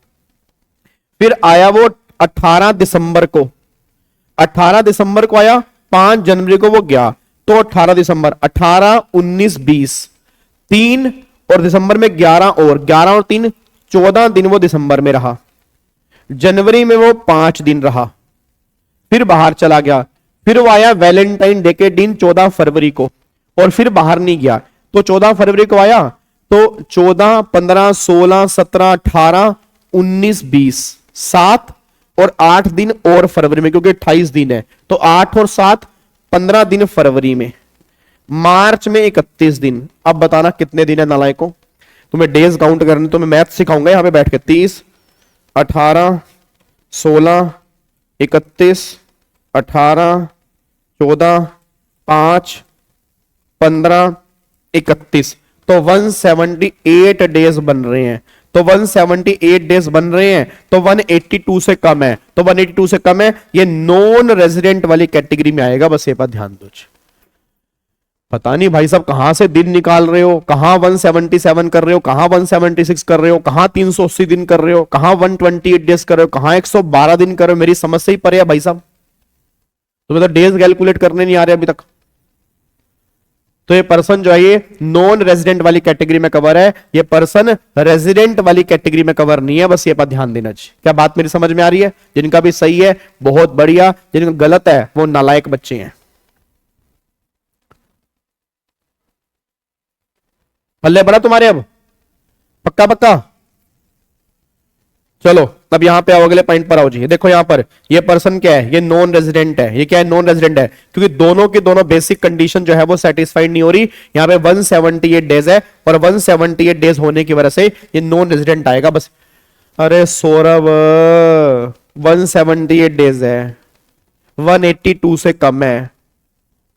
फिर आया वो 18 दिसंबर को, 18 दिसंबर को आया, 5 जनवरी को वो गया, तो 18 दिसंबर, 18, 19, 20, 3 और दिसंबर में 11, और 11 और 3 14 दिन वो दिसंबर में रहा। जनवरी में वो 5 दिन रहा, फिर बाहर चला गया। फिर वो आया वैलेंटाइन डे के दिन 14 फरवरी को, और फिर बाहर नहीं गया। तो 14 फरवरी को आया, तो 14, 15, 16, 17, 18, 19, 20, 7 और 8 दिन और फरवरी में, क्योंकि 28 दिन है, तो 8 और 7 15 दिन फरवरी में। मार्च में 31 दिन। अब बताना कितने दिन है नालायकों, तुम्हें डेज काउंट करने, तो मैं मैथ सिखाऊंगा यहां पे बैठ के। 30, 18, 16, 31, 18, 14, 5, 15, 31, तो 178 डेज बन रहे हैं। तो 178 डेज बन रहे हैं, तो 182 से कम है, तो 182 से कम है, ये नॉन रेजिडेंट वाली कैटेगरी में आएगा। बस ये पर ध्यान दो। पता नहीं भाई साहब कहां से दिन निकाल रहे हो, कहां 177 कर रहे हो, कहां 176 कर रहे हो, कहां 380 दिन कर रहे हो, कहां 128 डेज कर रहे हो, कहां 112 दिन कर रहे हो। मेरी समझ से ही परे है भाई साहब, तुम्हें तो डेज कैलकुलेट करने नहीं आ रहे अभी तक। तो ये पर्सन जो है ये नॉन रेजिडेंट वाली कैटेगरी में कवर है, ये पर्सन रेजिडेंट वाली कैटेगरी में कवर नहीं है। बस ये पर ध्यान देना चाहिए। क्या बात मेरी समझ में आ रही है? जिनका भी सही है बहुत बढ़िया, जिनका गलत है वो नालायक बच्चे हैं। पल्ले बड़ा तुम्हारे अब पक्का पक्का। चलो अब यहां पे आओ, अगले पॉइंट पर आओ जी। देखो यहां पर ये पर्सन क्या है, ये नॉन रेजिडेंट है। ये क्या है? नॉन रेजिडेंट है, क्योंकि दोनों की दोनों बेसिक कंडीशन जो है वो सेटिस्फाइड नहीं हो रही। यहां पे 178 डेज है, और 178 डेज होने की वजह से ये नॉन रेजिडेंट आएगा। बस अरे सौरभ 178 डेज है, 182 से कम है,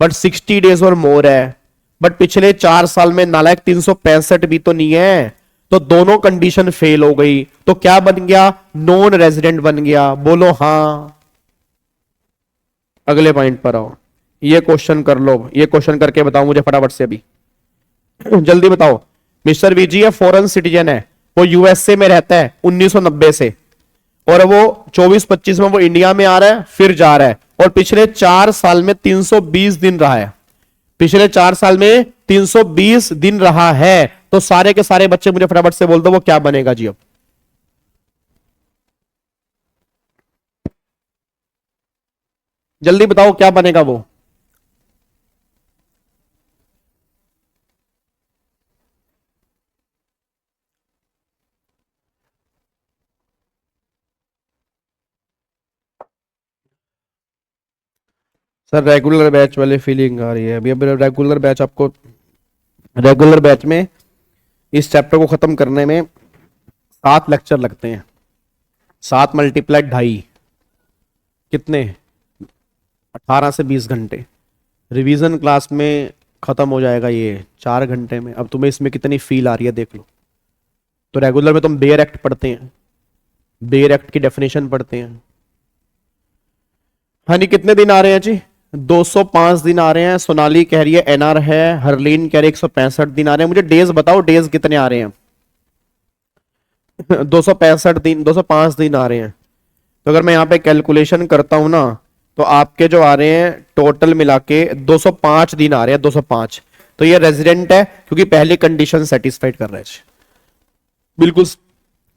बट 60 डेज और मोर है। बट पिछले 4 साल में नालायक 365 भी तो नहीं है, तो दोनों कंडीशन फेल हो गई। तो क्या बन गया? नॉन रेजिडेंट बन गया। बोलो हां। अगले पॉइंट पर आओ, ये क्वेश्चन कर लो। ये क्वेश्चन करके बताओ मुझे फटाफट से अभी जल्दी बताओ। मिस्टर वीजी है, फॉरेन सिटीजन है, वो यूएसए में रहता है 1990 से, और वो 24-25 में वो इंडिया में आ रहा है, फिर जा रहा है, और पिछले 4 साल में 320 दिन रहा है। पिछले 4 साल में 320 दिन रहा है, तो सारे के सारे बच्चे मुझे फटाफट से बोल दो वो क्या बनेगा जी। अब जल्दी बताओ क्या बनेगा वो। सर रेगुलर बैच वाली फीलिंग आ रही है अभी। रेगुलर बैच आपको, रेगुलर बैच में इस चैप्टर को खत्म करने में 7 लेक्चर लगते हैं। 7 मल्टीप्लाई 2.5 कितने? 18 से 20 घंटे। रिवीजन क्लास में खत्म हो जाएगा ये 4 घंटे में। अब तुम्हें इसमें कितनी फील आ रही है देख लो। तो रेगुलर में तुम बेयर एक्ट पढ़ते हैं, बेयर एक्ट की डेफिनेशन पढ़ते हैं। हाँ जी, कितने दिन आ रहे हैं जी? 205 दिन आ रहे हैं। सोनाली कह रही है एनआर है, हरलीन कह रही है 165 दिन आ रहे हैं। मुझे डेज बताओ, डेज कितने आ रहे हैं? 265 दिन, 205 दिन आ रहे हैं। तो अगर मैं यहाँ पे कैलकुलेशन करता हूं ना, तो आपके जो आ रहे हैं टोटल मिला के 205 दिन आ रहे हैं, 205। तो ये रेजिडेंट है क्योंकि पहली कंडीशन सेटिस्फाइड कर रहे हैं। बिल्कुल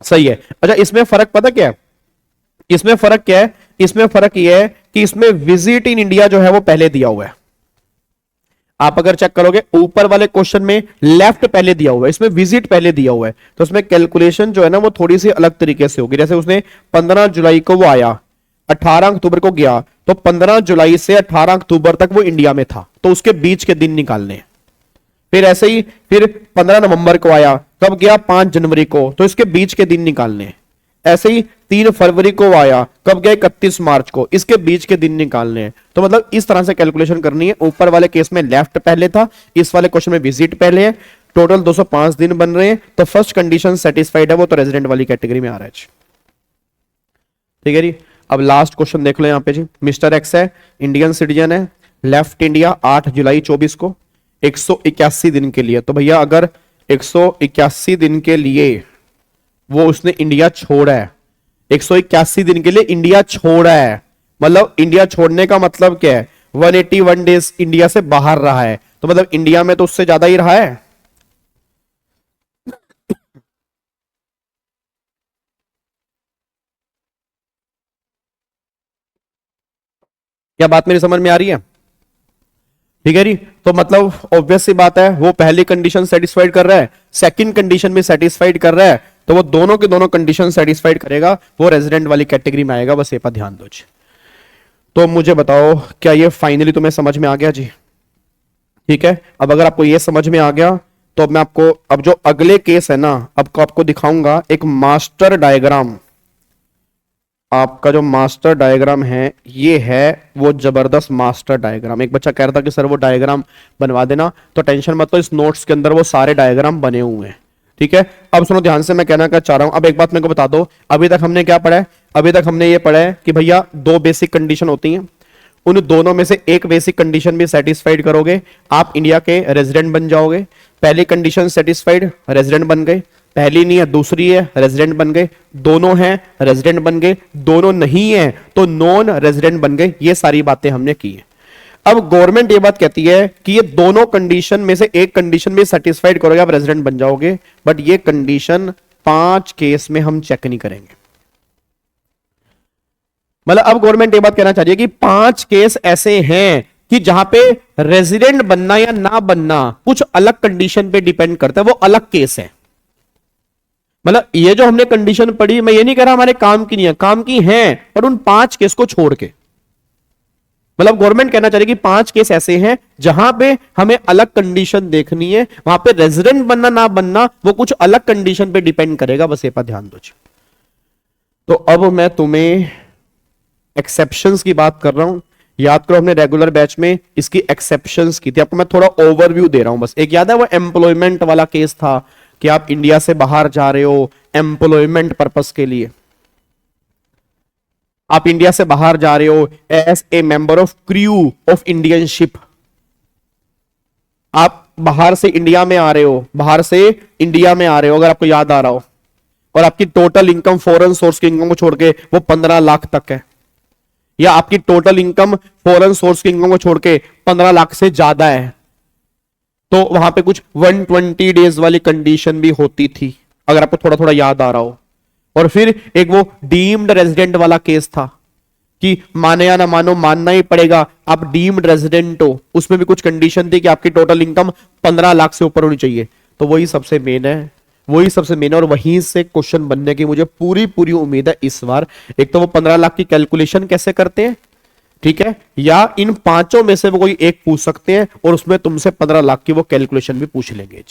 सही है। अच्छा, इसमें फर्क पता क्या है? इसमें फर्क क्या है? इसमें फर्क यह है कि इसमें विजिट इन इंडिया जो है वो पहले दिया हुआ है। आप अगर चेक करोगे ऊपर वाले क्वेश्चन में लेफ्ट पहले दिया हुआ है, इसमें विजिट पहले दिया हुआ है। तो इसमें कैलकुलेशन जो है ना वो थोड़ी सी अलग तरीके से होगी। जैसे उसने 15 जुलाई को वो आया, 18 अक्टूबर को गया, तो 15 जुलाई से 18 अक्टूबर तक वो इंडिया में था, तो उसके बीच के दिन निकालने हैं। फिर ऐसे ही फिर 15 नवंबर को आया, कब गया? 5 जनवरी को, तो इसके बीच के दिन निकालने हैं। ऐसे ही 3 फरवरी को आया, कब गया? 31 मार्च को, इसके बीच के दिन निकालने हैं। तो मतलब इस तरह से कैलकुलेशन करनी है। ऊपर वाले केस में लेफ्ट पहले था, इस वाले क्वेश्चन में विजिट पहले है। टोटल 205 दिन बन रहे हैं। तो फर्स्ट कंडीशन सेटिस्फाइड है, वो तो रेजिडेंट वाली कैटेगरी में आ रहा है। ठीक है जी। अब लास्ट क्वेश्चन देख लो यहाँ पे जी। मिस्टर एक्स है, इंडियन सिटीजन है, लेफ्ट इंडिया 8 जुलाई 24 को 181 दिन के लिए। तो भैया अगर 181 दिन के लिए वो उसने इंडिया छोड़ा है, 181 दिन के लिए इंडिया छोड़ा है, मतलब इंडिया छोड़ने का मतलब क्या है? 181 डेज इंडिया से बाहर रहा है, तो मतलब इंडिया में तो उससे ज्यादा ही रहा है। क्या बात मेरी समझ में आ रही है? ठीक है जी। तो मतलब ऑब्वियस सी बात है, वो पहली कंडीशन सेटिस्फाइड कर रहा है, सेकंड कंडीशन भी सेटिस्फाइड कर रहा है, तो वो दोनों के दोनों कंडीशन सेटिस्फाइड करेगा, वो रेजिडेंट वाली कैटेगरी में आएगा। बस ये पर ध्यान दो जी। तो मुझे बताओ, क्या ये फाइनली तुम्हें समझ में आ गया जी? ठीक है। अब अगर आपको ये समझ में आ गया, तो अब मैं आपको, अब जो अगले केस है ना, अब को आपको दिखाऊंगा एक मास्टर डायग्राम। आपका जो मास्टर डायग्राम है, ये है वो जबरदस्त मास्टर डायग्राम। एक बच्चा कह रहा था कि सर वो डायग्राम बनवा देना, तो टेंशन मत लो, इस नोट्स के अंदर वो सारे डायग्राम बने हुए हैं। ठीक है। अब सुनो ध्यान से, मैं कहना क्या चाह रहा हूं। अब एक बात मेरे को बता दो, अभी तक हमने क्या पढ़ा है? अभी तक हमने ये पढ़ा है कि भैया 2 बेसिक कंडीशन होती हैं, उन दोनों में से एक बेसिक कंडीशन भी सेटिस्फाइड करोगे, आप इंडिया के रेजिडेंट बन जाओगे। पहली कंडीशन सेटिस्फाइड, रेजिडेंट बन गए। पहली नहीं है, दूसरी है, रेजिडेंट बन गए। दोनों हैं, रेजिडेंट बन गए। दोनों नहीं है तो नॉन रेजिडेंट बन गए। ये सारी बातें हमने की है। अब गवर्नमेंट ये बात कहती है कि ये दोनों कंडीशन में से एक कंडीशन भी सेटिस्फाइड करोगे, आप रेजिडेंट बन जाओगे, बट ये कंडीशन 5 केस में हम चेक नहीं करेंगे। मतलब अब गवर्नमेंट ये बात कहना चाह रही है कि 5 केस ऐसे हैं कि जहां पे रेजिडेंट बनना या ना बनना कुछ अलग कंडीशन पे डिपेंड करता है, वो अलग केस है। मतलब ये जो हमने कंडीशन पढ़ी, मैं ये नहीं कह रहा हमारे काम की नहीं है, काम की है, पर उन 5 केस को छोड़ के, मतलब गवर्नमेंट कहना चाह रही है कि 5 केस ऐसे हैं जहां पे हमें अलग कंडीशन देखनी है, वहां पे रेजिडेंट बनना ना बनना वो कुछ अलग कंडीशन पे डिपेंड करेगा। बस ये पर ध्यान दो। तो अब मैं तुम्हें एक्सेप्शंस की बात कर रहा हूं। याद करो, हमने रेगुलर बैच में इसकी एक्सेप्शंस की थी। आपको मैं थोड़ा ओवरव्यू दे रहा हूं बस। एक याद है वो एम्प्लॉयमेंट वाला केस था कि आप इंडिया से बाहर जा रहे हो एम्प्लॉयमेंट पर्पस के लिए, आप इंडिया से बाहर जा रहे हो as a member of crew of Indian ship. आप बाहर से इंडिया में आ रहे हो, बाहर से इंडिया में आ रहे हो, अगर आपको याद आ रहा हो, और आपकी टोटल इनकम फॉरेन सोर्स की इनकम को छोड़ के वो 15 लाख तक है, या आपकी टोटल इनकम फॉरेन सोर्स की इनकम को छोड़ के 15 लाख से ज्यादा है, तो वहां पे कुछ 120 डेज वाली कंडीशन भी होती थी, अगर आपको थोड़ा थोड़ा याद आ रहा हो। और फिर एक वो डीम्ड रेजिडेंट वाला केस था कि माने या ना मानो मानना ही पड़ेगा, आप डीम्ड रेजिडेंट हो, उसमें भी कुछ कंडीशन थी कि आपकी टोटल इनकम 15 लाख से ऊपर होनी चाहिए। तो वही सबसे मेन है, वही सबसे मेन है, और वहीं से क्वेश्चन बनने की मुझे पूरी पूरी उम्मीद है इस बार। एक तो वो 15 लाख की कैलकुलेशन कैसे करते हैं, ठीक है, या इन 5 में से वो कोई एक पूछ सकते हैं और उसमें तुमसे 15 लाख की वो कैलकुलेशन भी पूछ लेंगे।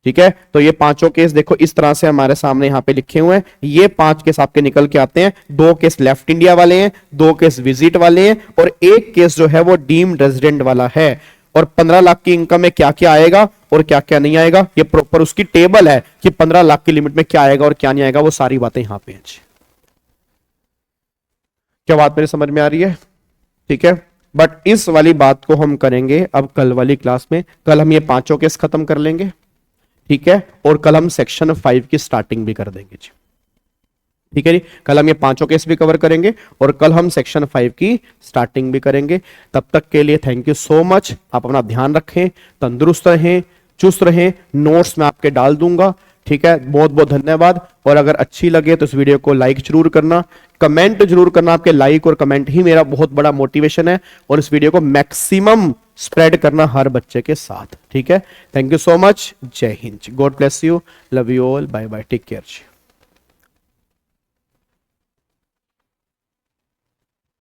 ठीक है, तो ये 5 केस देखो इस तरह से हमारे सामने यहां पे लिखे हुए हैं। ये 5 केस आपके निकल के आते हैं। 2 केस लेफ्ट इंडिया वाले हैं, 2 केस विजिट वाले हैं, और एक केस जो है वो डीम्ड रेजिडेंट वाला है। और 15 लाख की इनकम में क्या क्या आएगा और क्या क्या नहीं आएगा, ये प्रॉपर उसकी टेबल है कि 15 लाख की लिमिट में क्या आएगा और क्या नहीं आएगा, वो सारी बातें यहां पे हैं। क्या बात मेरे समझ में आ रही है? ठीक है, बट इस वाली बात को हम करेंगे अब कल वाली क्लास में। कल हम ये पांचों केस खत्म कर लेंगे, ठीक है, और कल हम सेक्शन 5 की स्टार्टिंग भी कर देंगे जी। ठीक है जी, कल हम ये पांचों केस भी कवर करेंगे और कल हम सेक्शन 5 की स्टार्टिंग भी करेंगे। तब तक के लिए थैंक यू सो मच। आप अपना ध्यान रखें, तंदुरुस्त रहें, चुस्त रहें। नोट्स मैं आपके डाल दूंगा, ठीक है। बहुत बहुत धन्यवाद। और अगर अच्छी लगे तो इस वीडियो को लाइक जरूर करना, कमेंट जरूर करना। आपके लाइक और कमेंट ही मेरा बहुत बड़ा मोटिवेशन है, और इस वीडियो को मैक्सिमम स्प्रेड करना हर बच्चे के साथ, ठीक है। Thank you so much. जय हिंद, God bless you, love you all, bye bye, take care.